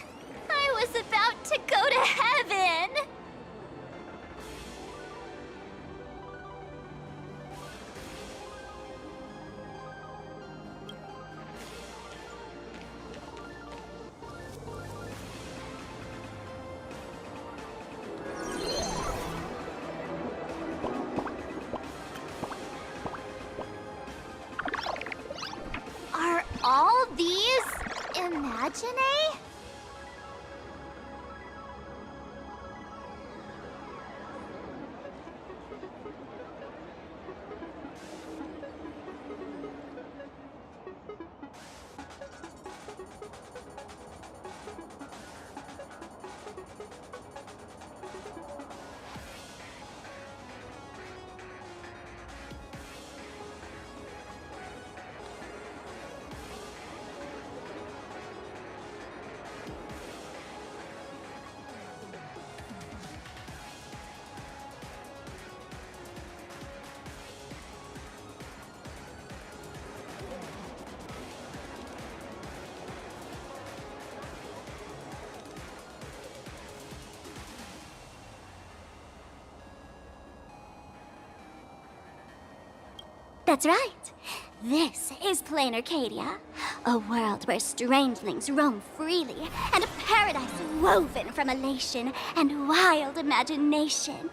I was about to go to heaven. Are all these imagine? That's right. This is plain Arcadia, a world where strangelings roam freely, and a paradise woven from elation and wild imagination.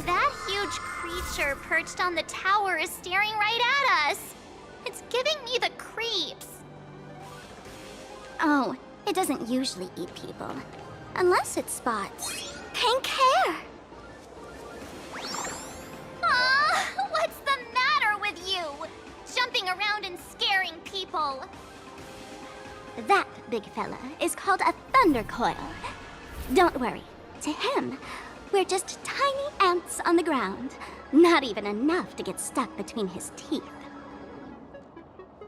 That huge creature perched on the tower is staring right at us. It's giving me the creeps. Oh, it doesn't usually eat people. Unless it spots pink hair. What's the matter with you? Jumping around and scaring people. That big fella is called a thunder coil. Don't worry. To him, we're just tiny ants on the ground. Not even enough to get stuck between his teeth.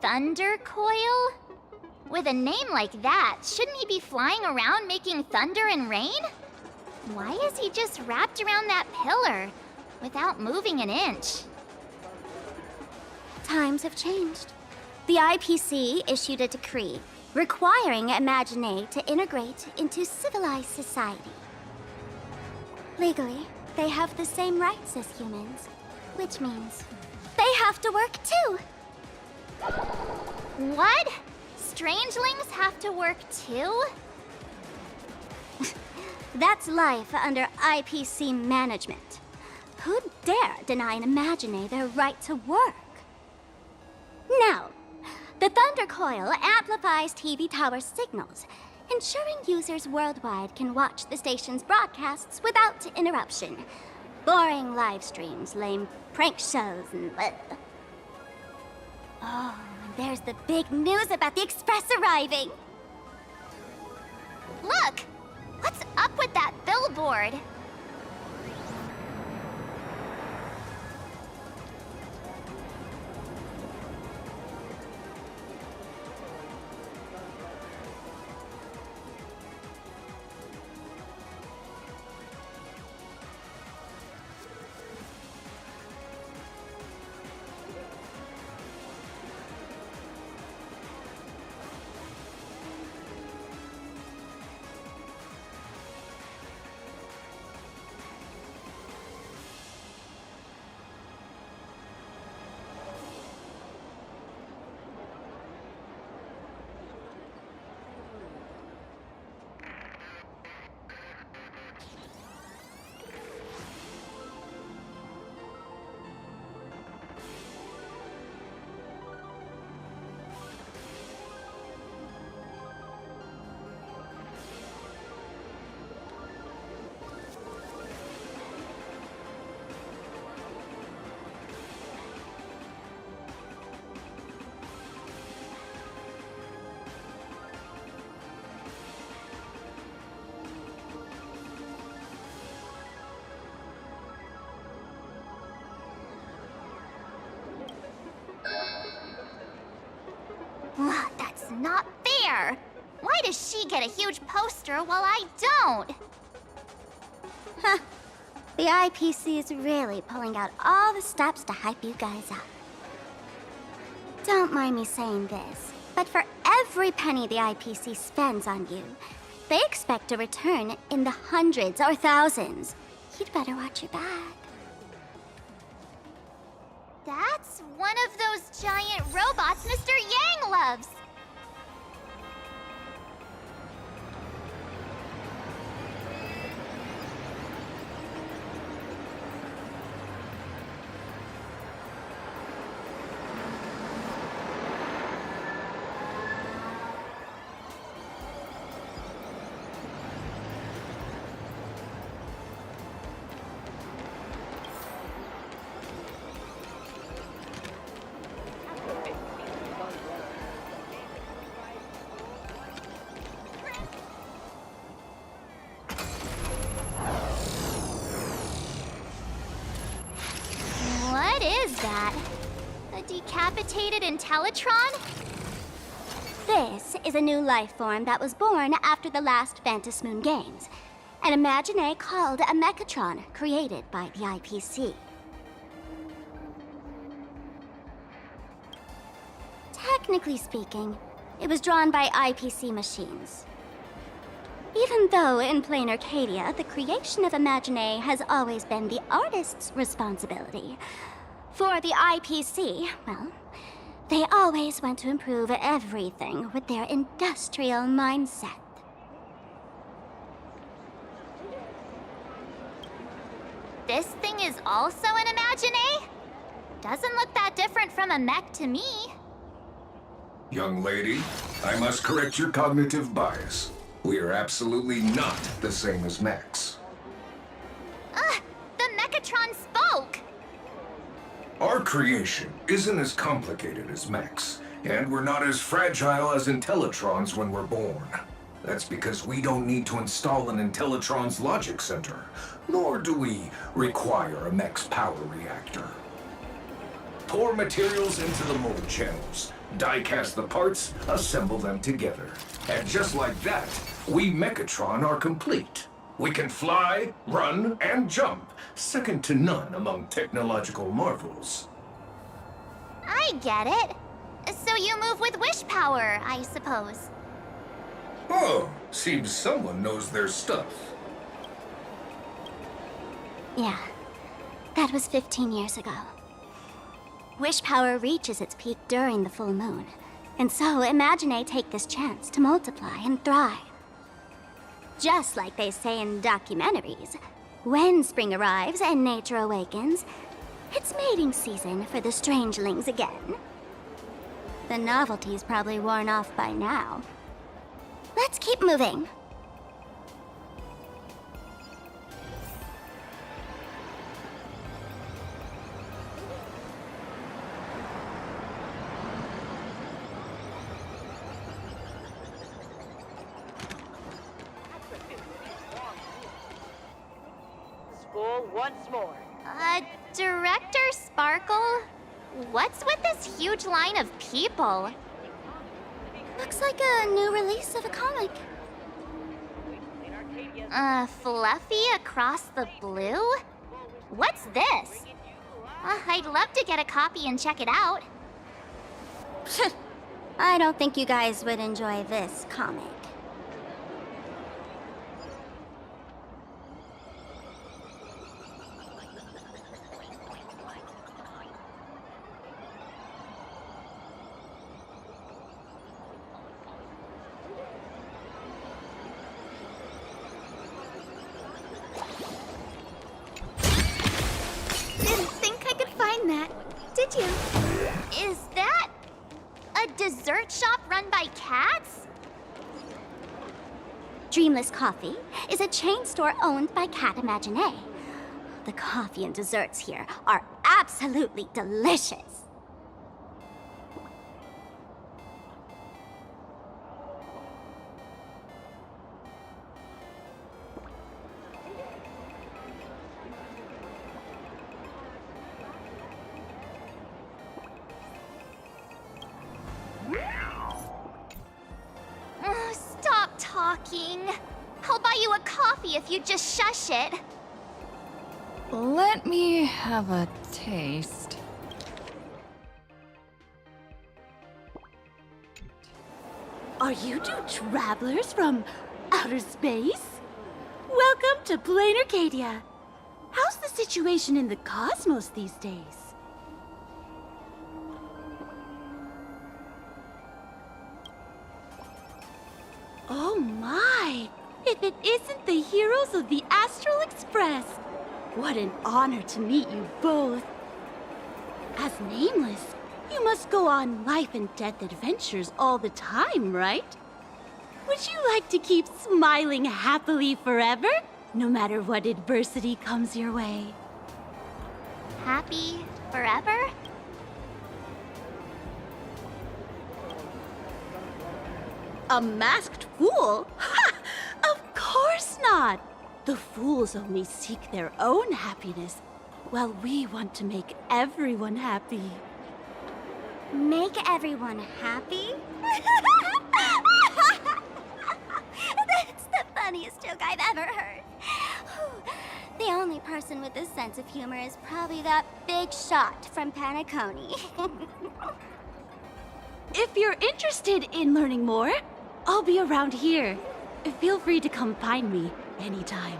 Thunder coil? With a name like that, shouldn't he be flying around making thunder and rain? Why is he just wrapped around that pillar without moving an inch? Times have changed. The IPC issued a decree requiring Imagine to integrate into civilized society. Legally, they have the same rights as humans, which means they have to work too. What? Strangelings have to work too? That's life under IPC management. Who'd dare deny an Imagine their right to work? Now, the Thunder Coil amplifies TV tower signals, ensuring users worldwide can watch the station's broadcasts without interruption. Boring live streams, lame prank shows, and... Oh, and there's the big news about the Express arriving! Look! What's up with that billboard? That's not fair! Why does she get a huge poster while I don't? Huh. The IPC is really pulling out all the stops to hype you guys up. Don't mind me saying this, but for every penny the IPC spends on you, they expect a return in the hundreds or thousands. You'd better watch your back. That's one of those giant robots Mr. Yang loves! Decapitated Intellitron? This is a new life form that was born after the last Phantasmoon games. An Imagine called a Mechatron, created by the IPC. Technically speaking, it was drawn by IPC machines. Even though in plain Arcadia, the creation of Imagine has always been the artist's responsibility. For the IPC, well, they always want to improve everything with their industrial mindset. This thing is also an Imagine? Doesn't look that different from a mech to me. Young lady, I must correct your cognitive bias. We are absolutely not the same as mechs. The Mechatron spoke! Our creation isn't as complicated as mechs, and we're not as fragile as Intellitrons when we're born. That's because we don't need to install an Intellitron's logic center, nor do we require a mech's power reactor. Pour materials into the mold channels, die-cast the parts, assemble them together. And just like that, we Mechatron are complete. We can fly, run, and jump, second to none among technological marvels. I get it. So you move with wish power, I suppose. Oh, seems someone knows their stuff. Yeah, that was 15 years ago. Wish power reaches its peak during the full moon. And so Imagine take this chance to multiply and thrive. Just like they say in documentaries, when spring arrives and nature awakens, it's mating season for the strangelings again. The novelty's probably worn off by now. Let's keep moving. Once more. Director Sparkle? What's with this huge line of people? Looks like a new release of a comic. Fluffy across the blue? What's this? I'd love to get a copy and check it out. I don't think you guys would enjoy this comic. Did you? Is that a dessert shop run by cats? Dreamless Coffee is a chain store owned by Cat Imagine. The coffee and desserts here are absolutely delicious. Stop talking. I'll buy you a coffee if you just shush it. Let me have a taste. Are you two travelers from outer space? Welcome to Plain Arcadia. How's the situation in the cosmos these days? Oh my! If it isn't the heroes of the Astral Express! What an honor to meet you both. As Nameless, you must go on life and death adventures all the time, right? Would you like to keep smiling happily forever, no matter what adversity comes your way? Happy forever? A masked fool? Ha! Of course not! The fools only seek their own happiness, while we want to make everyone happy. Make everyone happy? That's the funniest joke I've ever heard. The only person with a sense of humor is probably that big shot from Panaconi. If you're interested in learning more, I'll be around here. Feel free to come find me anytime.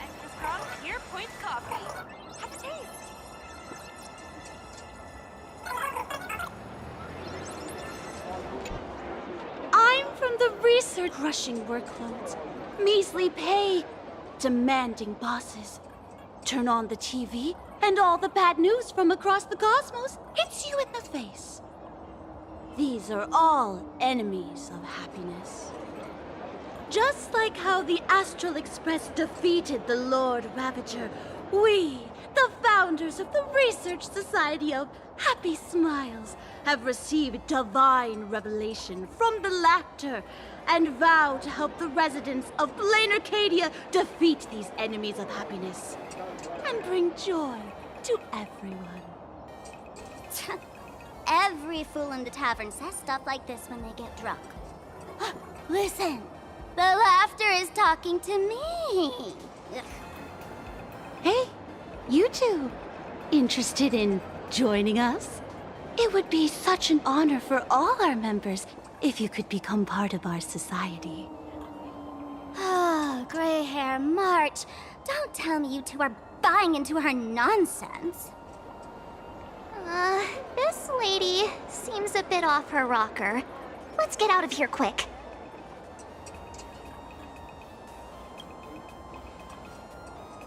Extra strong Pure Point coffee. Have a taste. I'm from the research crushing workloads, measly pay, demanding bosses. Turn on the TV, and all the bad news from across the cosmos hits you in the face. These are all enemies of happiness. Just like how the Astral Express defeated the Lord Ravager, we, the founders of the Research Society of Happy Smiles, have received divine revelation from the Lactor and vow to help the residents of Plain Arcadia defeat these enemies of happiness and bring joy to everyone. Every fool in the tavern says stuff like this when they get drunk. Listen, the laughter is talking to me. Hey, you two, interested in joining us? It would be such an honor for all our members if you could become part of our society. Oh, gray hair March. Don't tell me you two are buying into her nonsense. This lady seems a bit off her rocker. Let's get out of here quick.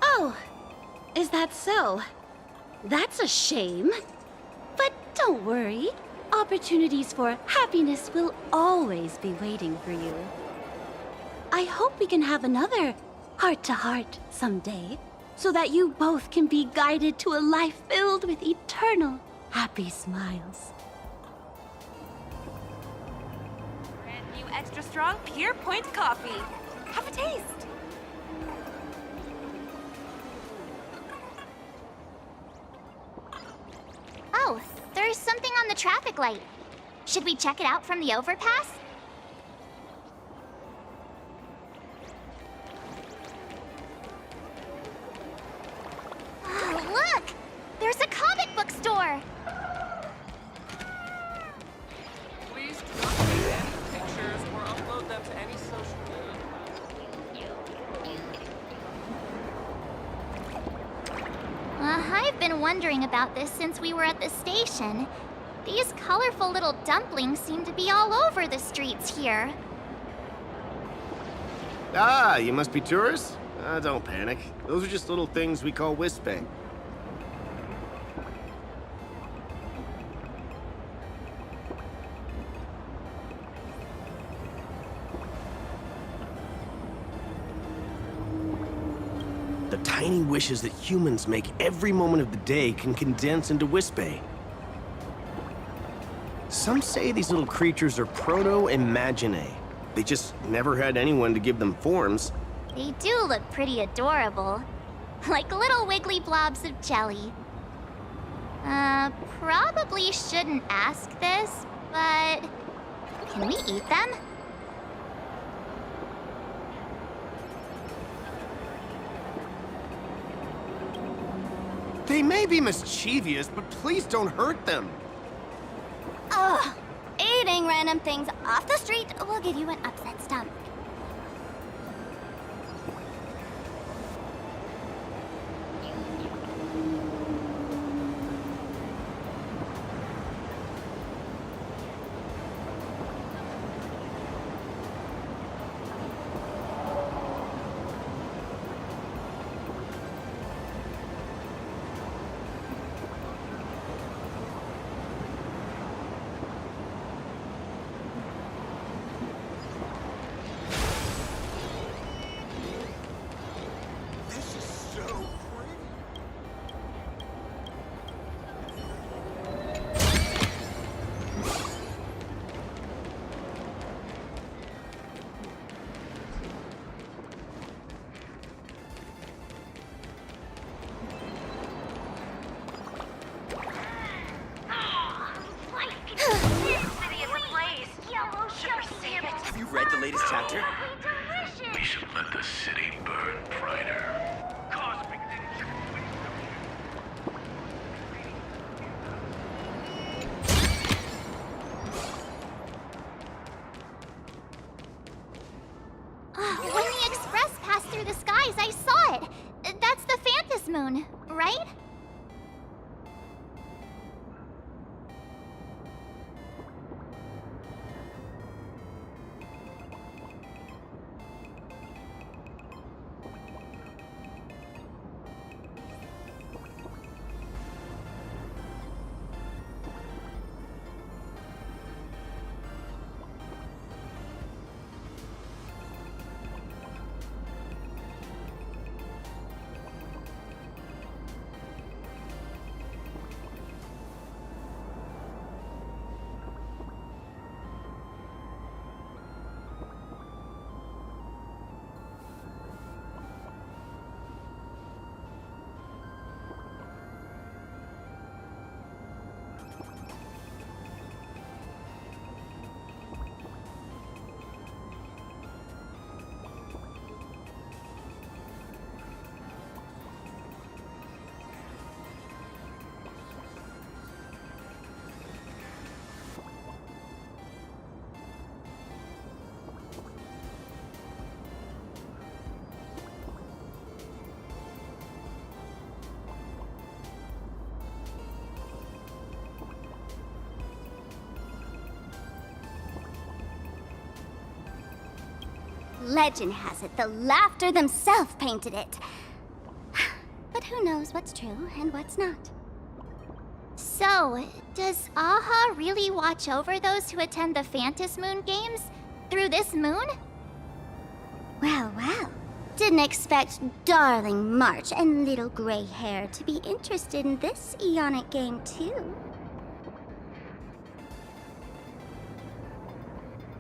Oh, is that so? That's a shame. But don't worry. Opportunities for happiness will always be waiting for you. I hope we can have another heart-to-heart someday, so that you both can be guided to a life filled with eternal happy smiles. Brand new extra strong Pure Point coffee. Have a taste. Oh, there's something on the traffic light. Should we check it out from the overpass? Oh, look! There's a comic book store! Please do not take any pictures or upload them to any social media. I've been wondering about this since we were at the station. These colorful little dumplings seem to be all over the streets here. Ah, you must be tourists? Don't panic. Those are just little things we call wisping. The tiny wishes that humans make every moment of the day can condense into Wispay. Some say these little creatures are proto-imaginae. They just never had anyone to give them forms. They do look pretty adorable. Like little wiggly blobs of jelly. Probably shouldn't ask this, but... can we eat them? They may be mischievous, but please don't hurt them. Ugh. Eating random things off the street will give you an upset stomach. latest chapter? We should let the city burn brighter. When the express passed through the skies, I saw it. That's the Phantasmoon, right? Legend has it the Laughter themselves painted it. But who knows what's true and what's not? So, does Aha really watch over those who attend the Phantasmoon games through this moon? Well, well. Didn't expect darling March and little gray hair to be interested in this Eonic game too.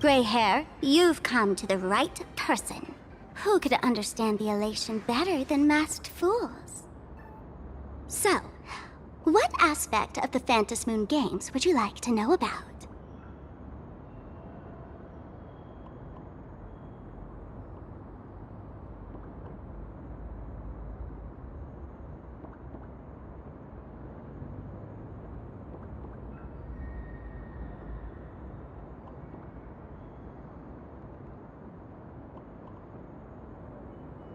Gray hair, you've come to the right person. Who could understand the elation better than masked fools? So, what aspect of the Phantasmoon games would you like to know about?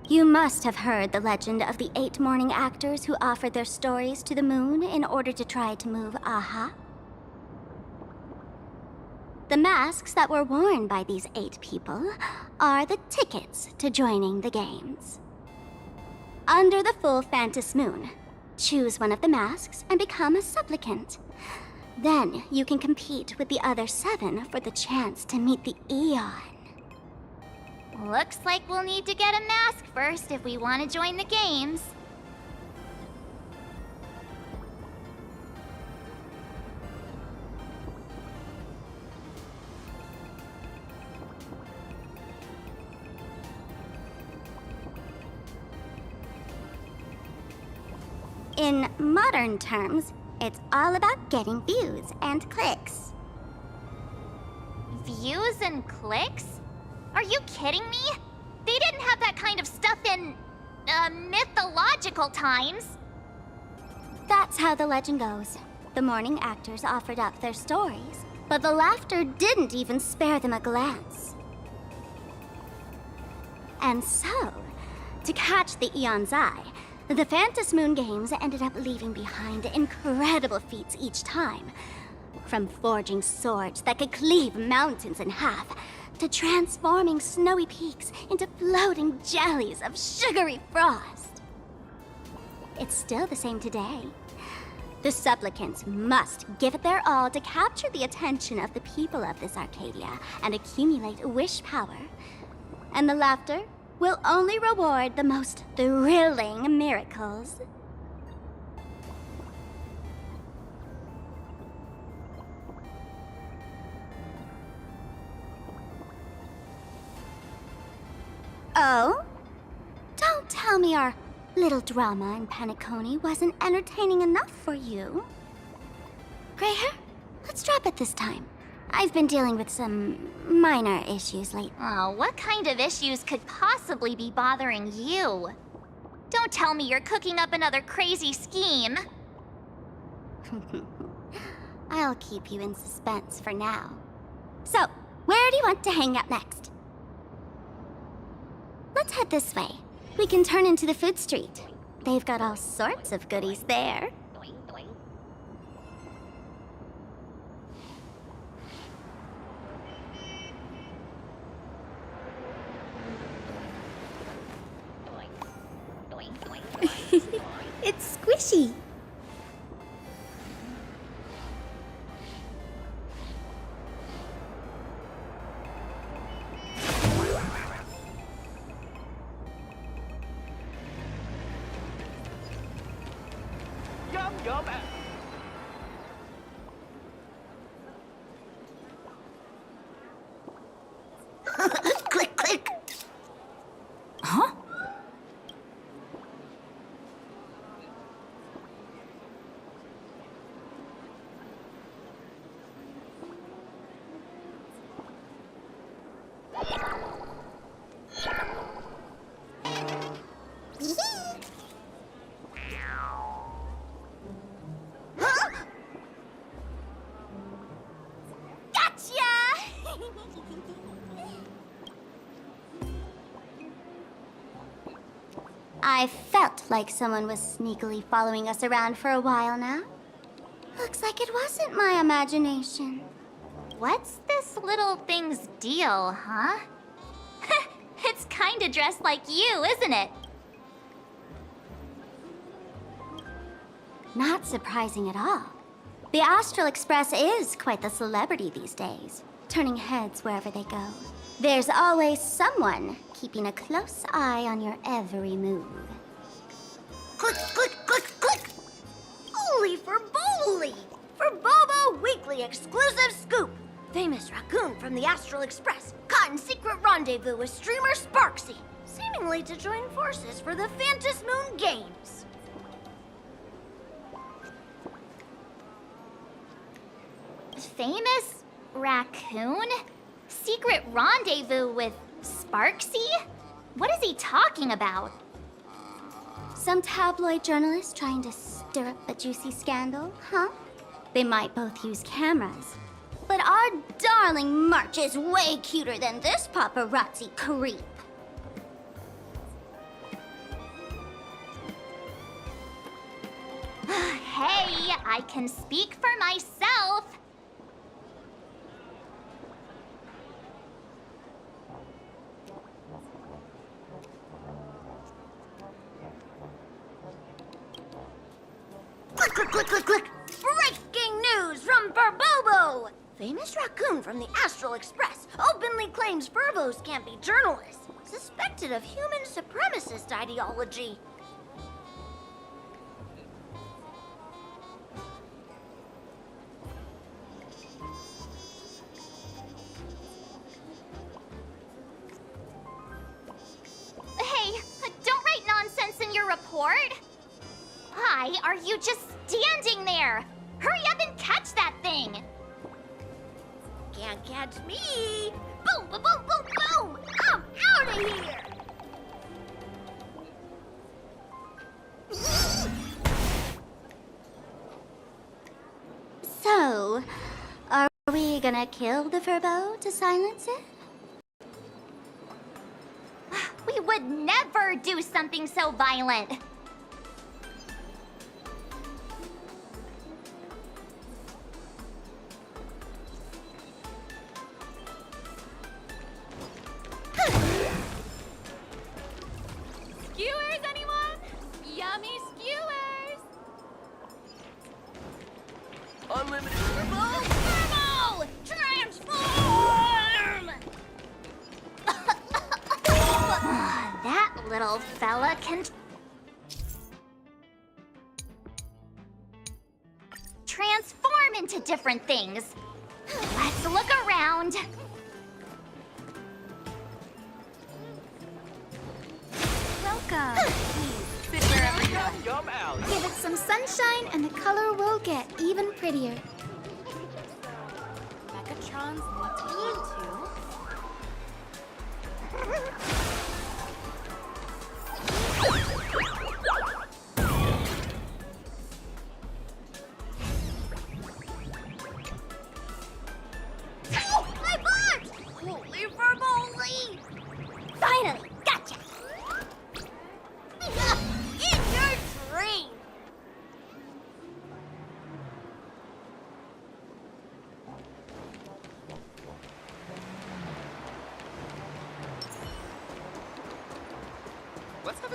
You must have heard the legend of the 8 morning actors who offered their stories to the moon in order to try to move Aha. The masks that were worn by these 8 people are the tickets to joining the games. Under the full Phantasmoon, choose one of the masks and become a supplicant. Then you can compete with the other 7 for the chance to meet the Eon. Looks like we'll need to get a mask first if we want to join the games. In modern terms, it's all about getting views and clicks. Views and clicks? Are you kidding me? They didn't have that kind of stuff in, mythological times. That's how the legend goes. The morning actors offered up their stories, but the Laughter didn't even spare them a glance. And so, to catch the Eon's eye, the Phantasmoon games ended up leaving behind incredible feats each time. From forging swords that could cleave mountains in half, to transforming snowy peaks into floating jellies of sugary frost. It's still the same today. The supplicants must give it their all to capture the attention of the people of this Arcadia and accumulate wish power. And the Laughter will only reward the most thrilling miracles. Oh? Don't tell me our little drama in Paniconi wasn't entertaining enough for you. Grey hair, let's drop it this time. I've been dealing with some minor issues lately. Oh, what kind of issues could possibly be bothering you? Don't tell me you're cooking up another crazy scheme. I'll keep you in suspense for now. So, where do you want to hang out next? Let's head this way. We can turn into the food street. They've got all sorts of goodies there. It's squishy. Yum, yum. Click, click. Huh? I felt like someone was sneakily following us around for a while now. Looks like it wasn't my imagination. What's this little thing's deal, huh? It's kinda dressed like you, isn't it? Not surprising at all. The Astral Express is quite the celebrity these days, turning heads wherever they go. There's always someone keeping a close eye on your every move. Click, click, click, click! Holy for Bowly! For Bobo Weekly exclusive scoop! Famous raccoon from the Astral Express caught in secret rendezvous with streamer Sparksy, seemingly to join forces for the Phantasmoon Games. Famous raccoon? Secret rendezvous with Sparksy? What is he talking about? Some tabloid journalist trying to stir up a juicy scandal, huh? They might both use cameras. But our darling March is way cuter than this paparazzi creep. Hey, I can speak for myself. Click, click, click, click, click! Breaking news from Burbobo! Famous raccoon from the Astral Express openly claims Burbos can't be journalists, suspected of human supremacist ideology. Hey, don't write nonsense in your report. Why are you just standing there? Hurry up and catch that thing! Can't catch me! Boom, boom, boom, boom, boom! I'm out of here! So, are we gonna kill the Furbo to silence it? We would never do something so violent. Skewers, anyone? Yummy skewers! Unlimited. Turbo! Transform! That little fella can transform into different things. Let's look around. Welcome. Please sit wherever you are. Yum, Alley. Give it some sunshine and the color will get even prettier. Megatron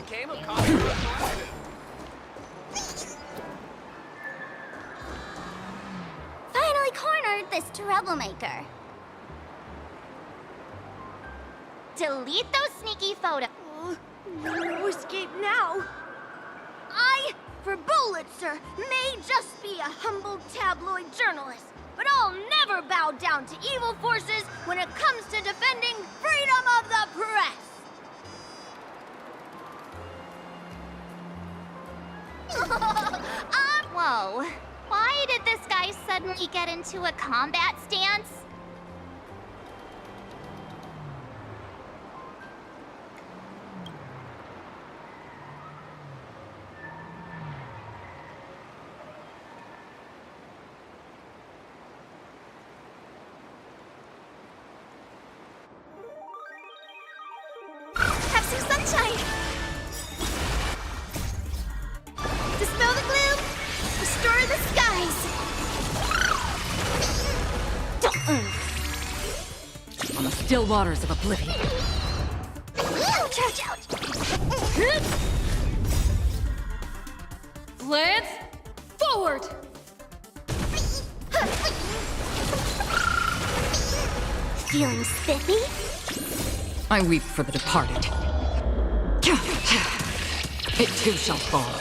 came of causing Finally cornered this troublemaker. Delete those sneaky photos. No escape now. I, for Bullitzer, may just be a humble tabloid journalist, but I'll never bow down to evil forces when it comes to defending freedom of the press. Whoa. Why did this guy suddenly get into a combat stance? Have some sunshine. Dispel the gloom. Restore the skies. On the still waters of oblivion. Ouch, ouch, ouch. Lance, forward! Feeling spiffy? I weep for the departed. It too shall fall.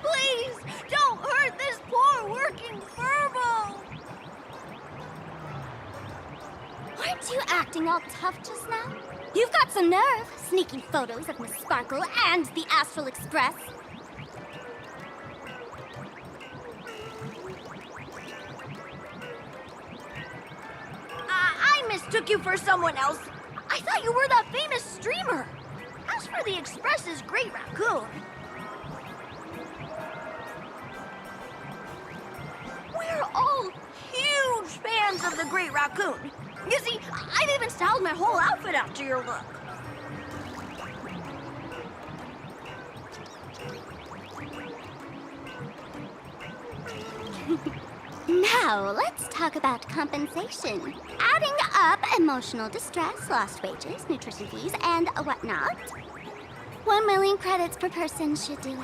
Please, don't hurt this poor working furbo! Aren't you acting all tough just now? You've got some nerve, sneaking photos of Miss Sparkle and the Astral Express. I mistook you for someone else. I thought you were that famous streamer. As for the Express's Great Raccoon, we're all huge fans of the Great Raccoon. You see, I've even styled my whole outfit after your look. Now, let's talk about compensation. Adding up emotional distress, lost wages, nutrition fees, and whatnot. 1 million credits per person should do it.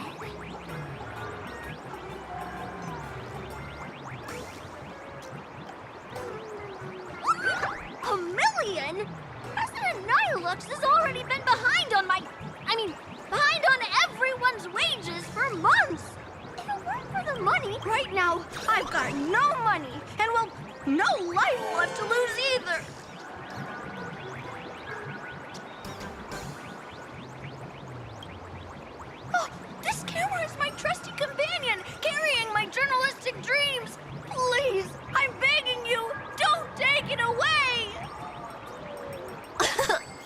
A million? President Nihilux has already been behind on behind on everyone's wages for months. If it weren't for the money, right now, I've got no money, and well, no life left to lose either. Oh, this camera is my trusty companion, carrying my journalistic dreams. Please, I'm begging you, don't take it away!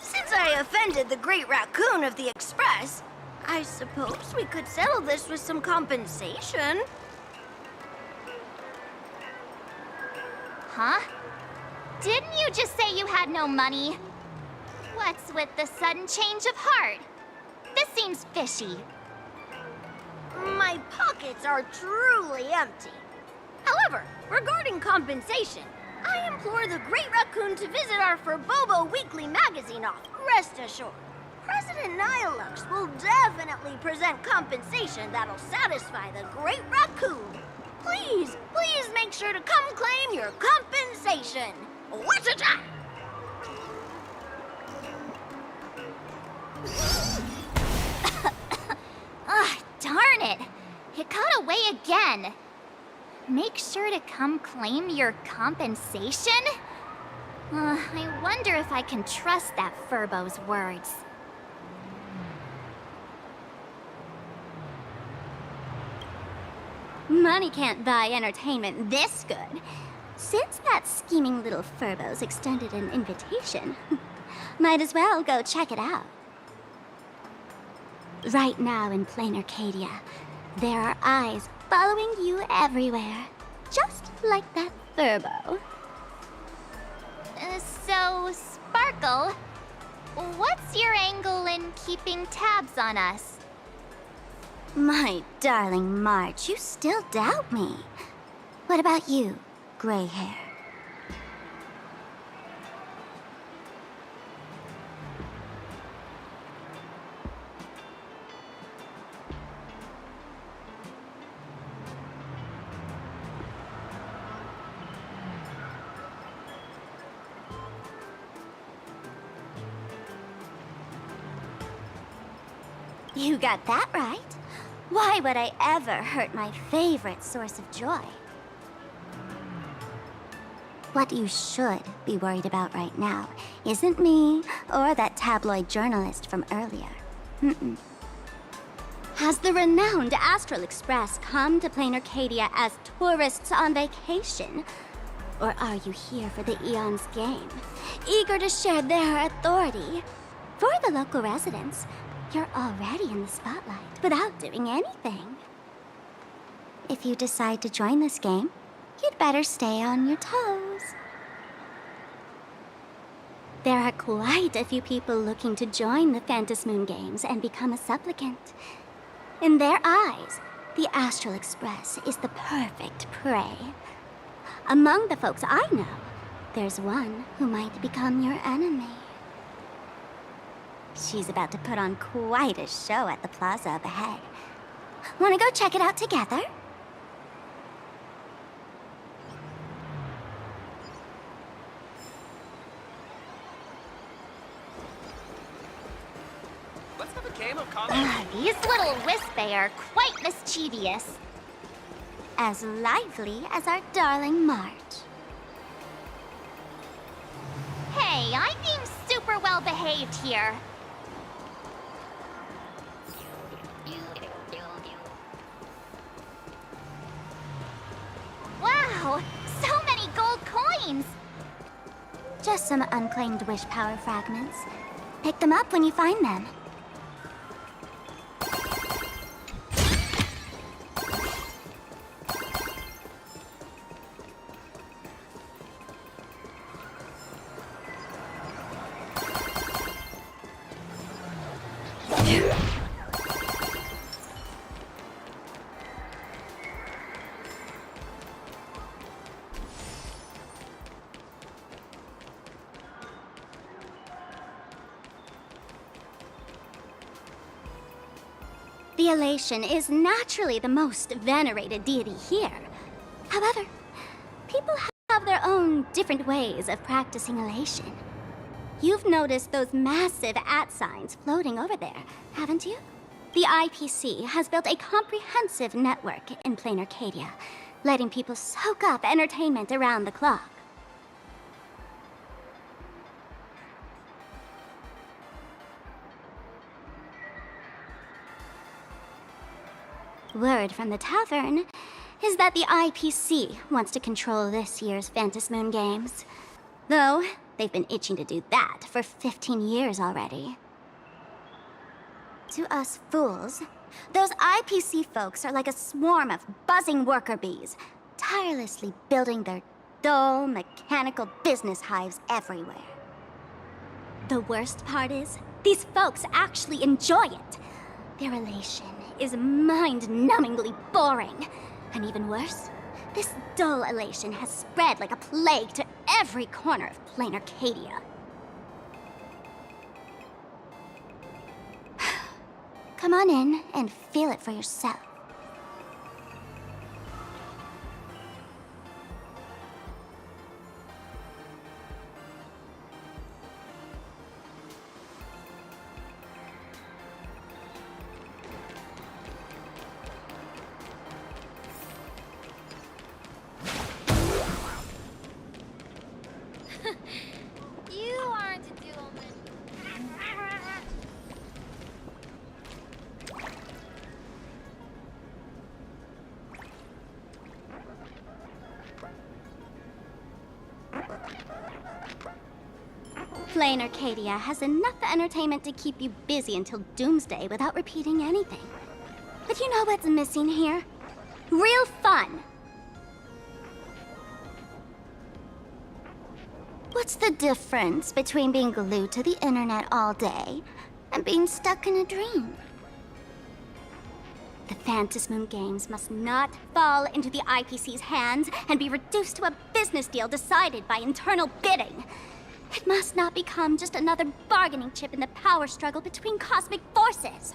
Since I offended the Great Raccoon of the Express, I suppose we could settle this with some compensation. Huh? Didn't you just say you had no money? What's with the sudden change of heart? This seems fishy. My pockets are truly empty. However, regarding compensation, I implore the Great Raccoon to visit our Furbobo Weekly magazine office. Rest assured, President Nihilux will definitely present compensation that'll satisfy the Great Raccoon. Please, please make sure to come claim your compensation. What's it? Ah, darn it! It got away again. Make sure to come claim your compensation? I wonder if I can trust that Furbo's words. Money can't buy entertainment this good. Since that scheming little Furbo's extended an invitation, might as well go check it out. Right now in plain Arcadia, There are eyes following you everywhere, just like that Furbo. So, Sparkle, what's your angle in keeping tabs on us? My darling March, you still doubt me. What about you, gray hair? You got that right. Why would I ever hurt my favorite source of joy? What you should be worried about right now isn't me or that tabloid journalist from earlier. Mm-mm. Has the renowned Astral Express come to Plain Arcadia as tourists on vacation? Or are you here for the Eon's game, eager to share their authority? For the local residents, you're already in the spotlight without doing anything. If you decide to join this game, you'd better stay on your toes. There are quite a few people looking to join the Phantasmoon games and become a supplicant. In their eyes, the Astral Express is the perfect prey. Among the folks I know, there's one who might become your enemy. She's about to put on quite a show at the plaza up ahead. Wanna go check it out together? Let's have a game of combat. These little Wispay are quite mischievous. As lively as our darling March. Hey, I'm being super well behaved here. Wow, so many gold coins! Just some unclaimed wish power fragments. Pick them up when you find them. The Elation is naturally the most venerated deity here. However, people have their own different ways of practicing Elation. You've noticed those massive @ signs floating over there, haven't you? The IPC has built a comprehensive network in Plain Arcadia, letting people soak up entertainment around the clock. Word from the tavern is that the IPC wants to control this year's Phantasmoon games. Though, they've been itching to do that for 15 years already. To us fools, those IPC folks are like a swarm of buzzing worker bees, tirelessly building their dull, mechanical business hives everywhere. The worst part is, these folks actually enjoy it. Their elation is mind-numbingly boring. And even worse, this dull elation has spread like a plague to every corner of Plain Arcadia. Come on in and feel it for yourself. You aren't a duelman. Plain Arcadia has enough entertainment to keep you busy until doomsday without repeating anything. But you know what's missing here? Real fun. What's the difference between being glued to the internet all day and being stuck in a dream? The Phantasmoon games must not fall into the IPC's hands and be reduced to a business deal decided by internal bidding. It must not become just another bargaining chip in the power struggle between cosmic forces.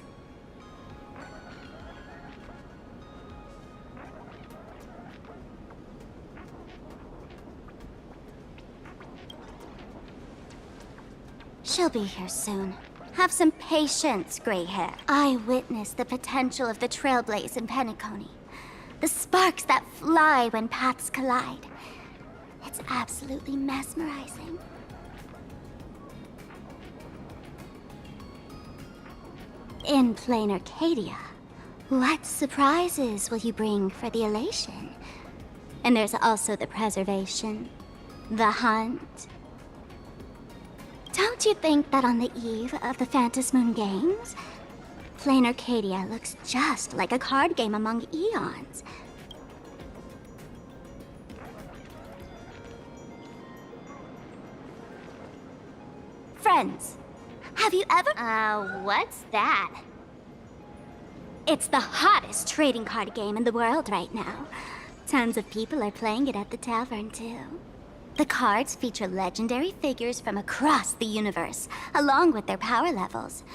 She'll be here soon. Have some patience, gray hair. I witnessed the potential of the Trailblaze in Penacony. The sparks that fly when paths collide. It's absolutely mesmerizing. In plain Arcadia, what surprises will you bring for the elation? And there's also the preservation, the hunt. Don't you think that on the eve of the Phantasmoon Games, plain Arcadia looks just like a card game among eons? Friends, have you ever... what's that? It's the hottest trading card game in the world right now. Tons of people are playing it at the tavern, too. The cards feature legendary figures from across the universe, along with their power levels.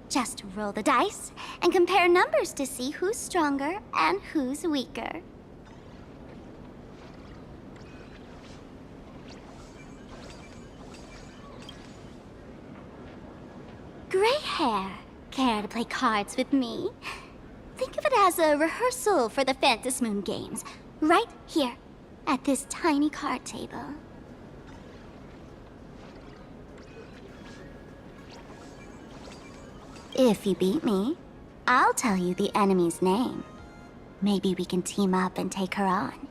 Just roll the dice and compare numbers to see who's stronger and who's weaker. Gray hair, care to play cards with me? Think of it as a rehearsal for the Phantasmoon Games, right here, at this tiny card table. If you beat me, I'll tell you the enemy's name. Maybe we can team up and take her on.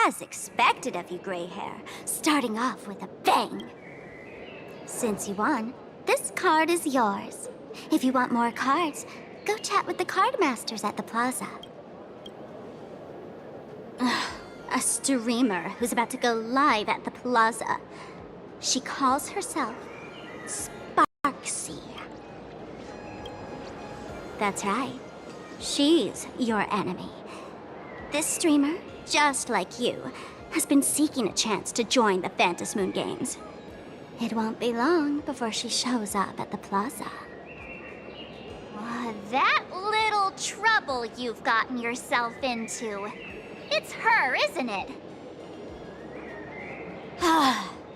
As expected of you, gray hair, starting off with a bang. Since you won, this card is yours. If you want more cards, go chat with the card masters at the plaza. Ugh, a streamer who's about to go live at the plaza. She calls herself Sparksy. That's right. She's your enemy. This streamer, just like you, has been seeking a chance to join the Phantasmoon games. It won't be long before she shows up at the plaza. That little trouble you've gotten yourself into. It's her, isn't it?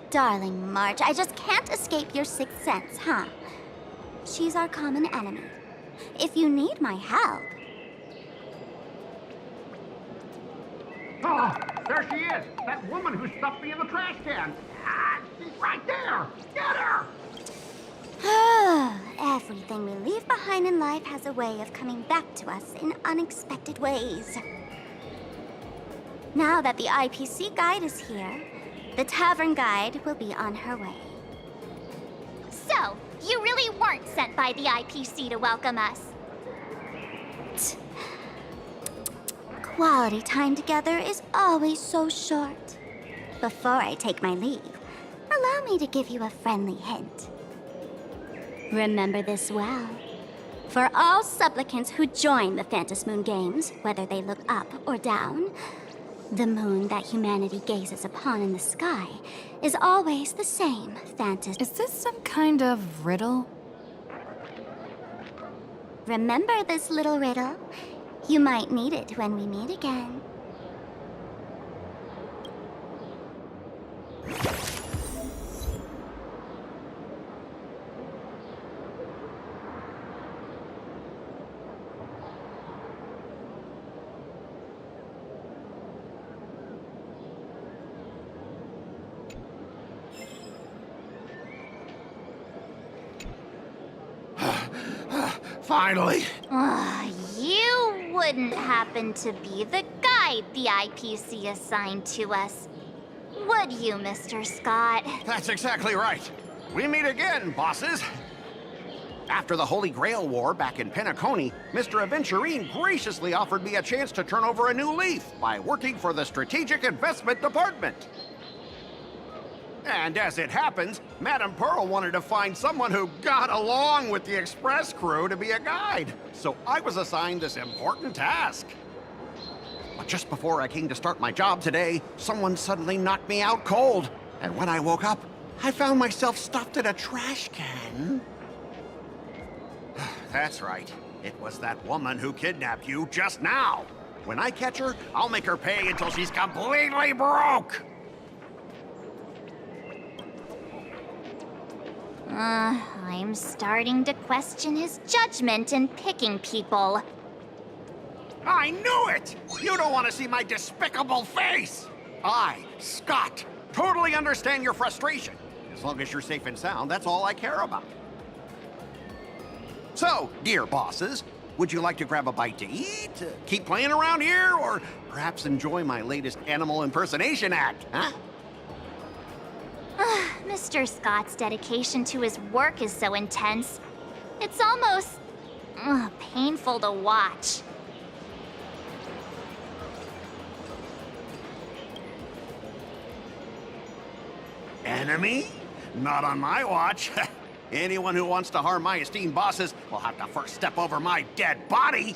Darling March, I just can't escape your sixth sense, huh? She's our common enemy. If you need my help... Oh, there she is! That woman who stuffed me in the trash can! Ah, she's right there! Get her! Everything we leave behind in life has a way of coming back to us in unexpected ways. Now that the IPC guide is here, the tavern guide will be on her way. So, you really weren't sent by the IPC to welcome us? Quality time together is always so short. Before I take my leave, allow me to give you a friendly hint. Remember this well. For all supplicants who join the Phantasmoon games, whether they look up or down, the moon that humanity gazes upon in the sky is always the same Is this some kind of riddle? Remember this little riddle? You might need it when we meet again. Finally! You wouldn't happen to be the guide the IPC assigned to us, would you, Mr. Scott? That's exactly right. We meet again, bosses. After the Holy Grail War back in Penacony, Mr. Aventurine graciously offered me a chance to turn over a new leaf by working for the Strategic Investment Department. And as it happens, Madame Pearl wanted to find someone who got along with the Express crew to be a guide. So I was assigned this important task. But just before I came to start my job today, someone suddenly knocked me out cold. And when I woke up, I found myself stuffed in a trash can. That's right. It was that woman who kidnapped you just now. When I catch her, I'll make her pay until she's completely broke. I'm starting to question his judgment in picking people. I knew it! You don't want to see my despicable face! I, Scott, totally understand your frustration. As long as you're safe and sound, that's all I care about. So, dear bosses, would you like to grab a bite to eat, keep playing around here, or perhaps enjoy my latest animal impersonation act, huh? Mr. Scott's dedication to his work is so intense. It's almost painful to watch. Enemy? Not on my watch. Anyone who wants to harm my esteemed bosses will have to first step over my dead body.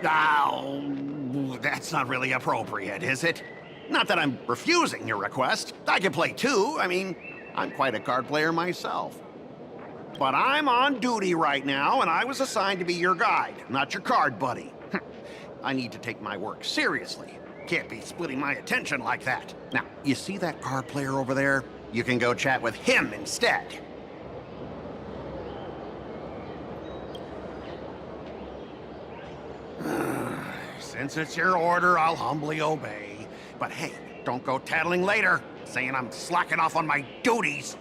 Oh, that's not really appropriate, is it? Not that I'm refusing your request. I can play too. I mean, I'm quite a card player myself. But I'm on duty right now, and I was assigned to be your guide, not your card buddy. I need to take my work seriously. Can't be splitting my attention like that. Now, you see that card player over there? You can go chat with him instead. Since it's your order, I'll humbly obey. But hey, don't go tattling later, saying I'm slacking off on my duties.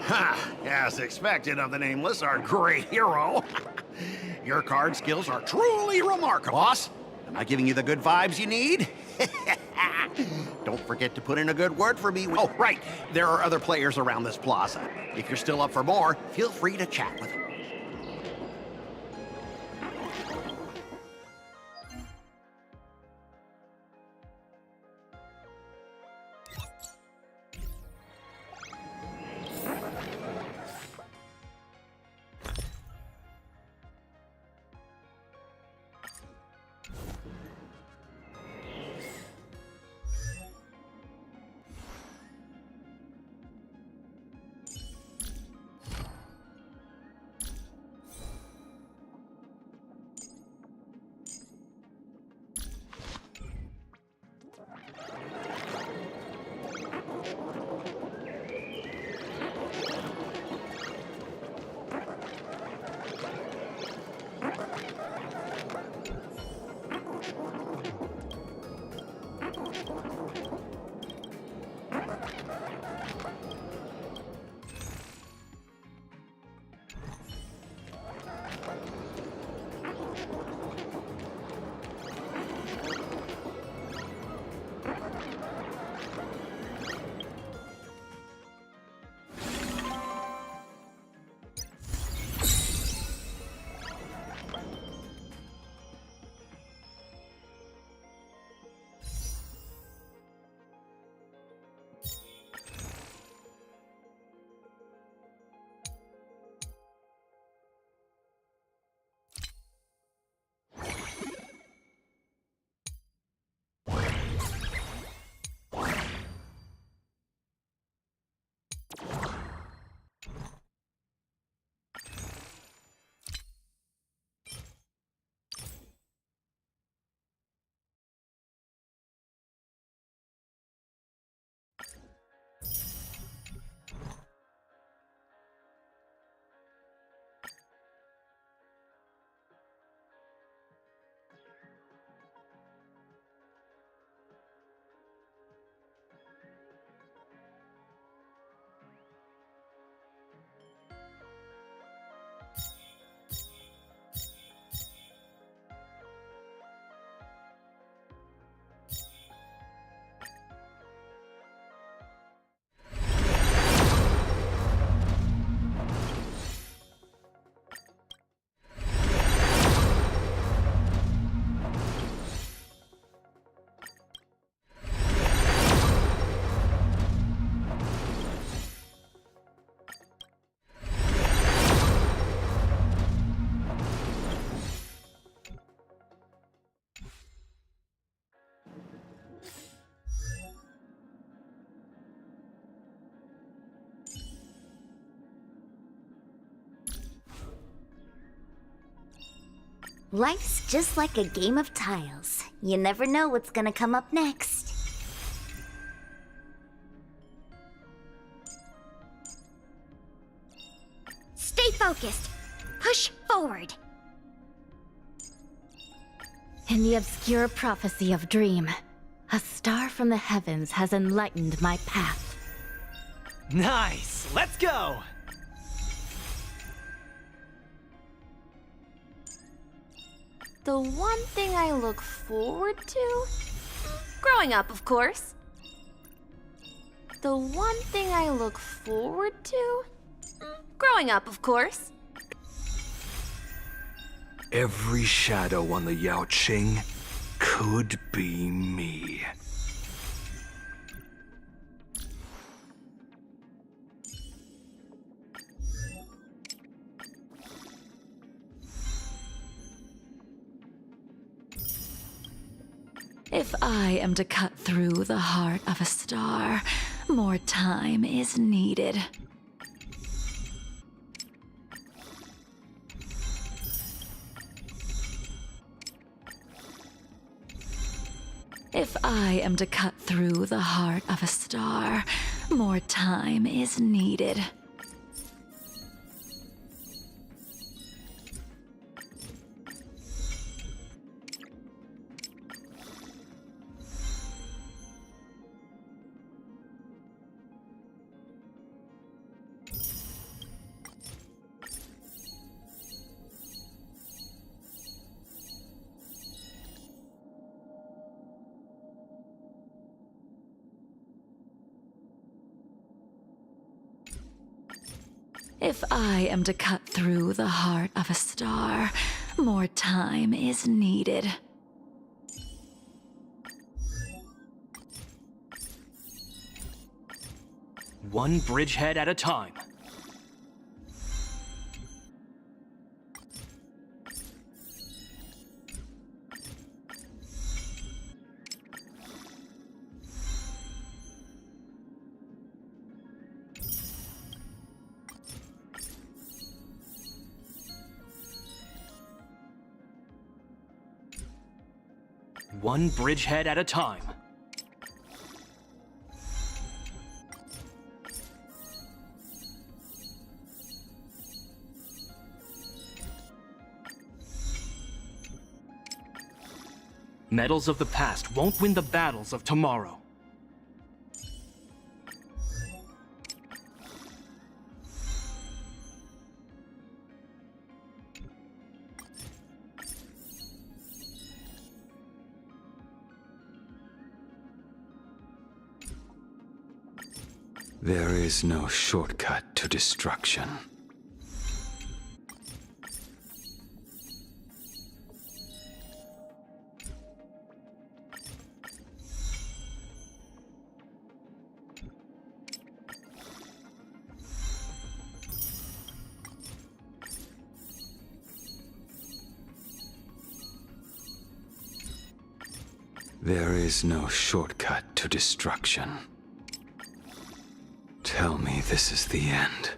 Ha! As expected of the Nameless, our great hero. Your card skills are truly remarkable. Boss, am I giving you the good vibes you need? Don't forget to put in a good word for me. Oh, right. There are other players around this plaza. If you're still up for more, feel free to chat with them. Life's just like a game of tiles. You never know what's gonna come up next. Stay focused. Push forward. In the obscure prophecy of Dream, a star from the heavens has enlightened my path. Nice! Let's go! The one thing I look forward to? Growing up, of course. The one thing I look forward to? Growing up, of course. Every shadow on the Yao Qing could be me. If I am to cut through the heart of a star, more time is needed. If I am to cut through the heart of a star, more time is needed. If I am to cut through the heart of a star, more time is needed. One bridgehead at a time. One bridgehead at a time. Metals of the past won't win the battles of tomorrow. There is no shortcut to destruction. There is no shortcut to destruction. Tell me this is the end.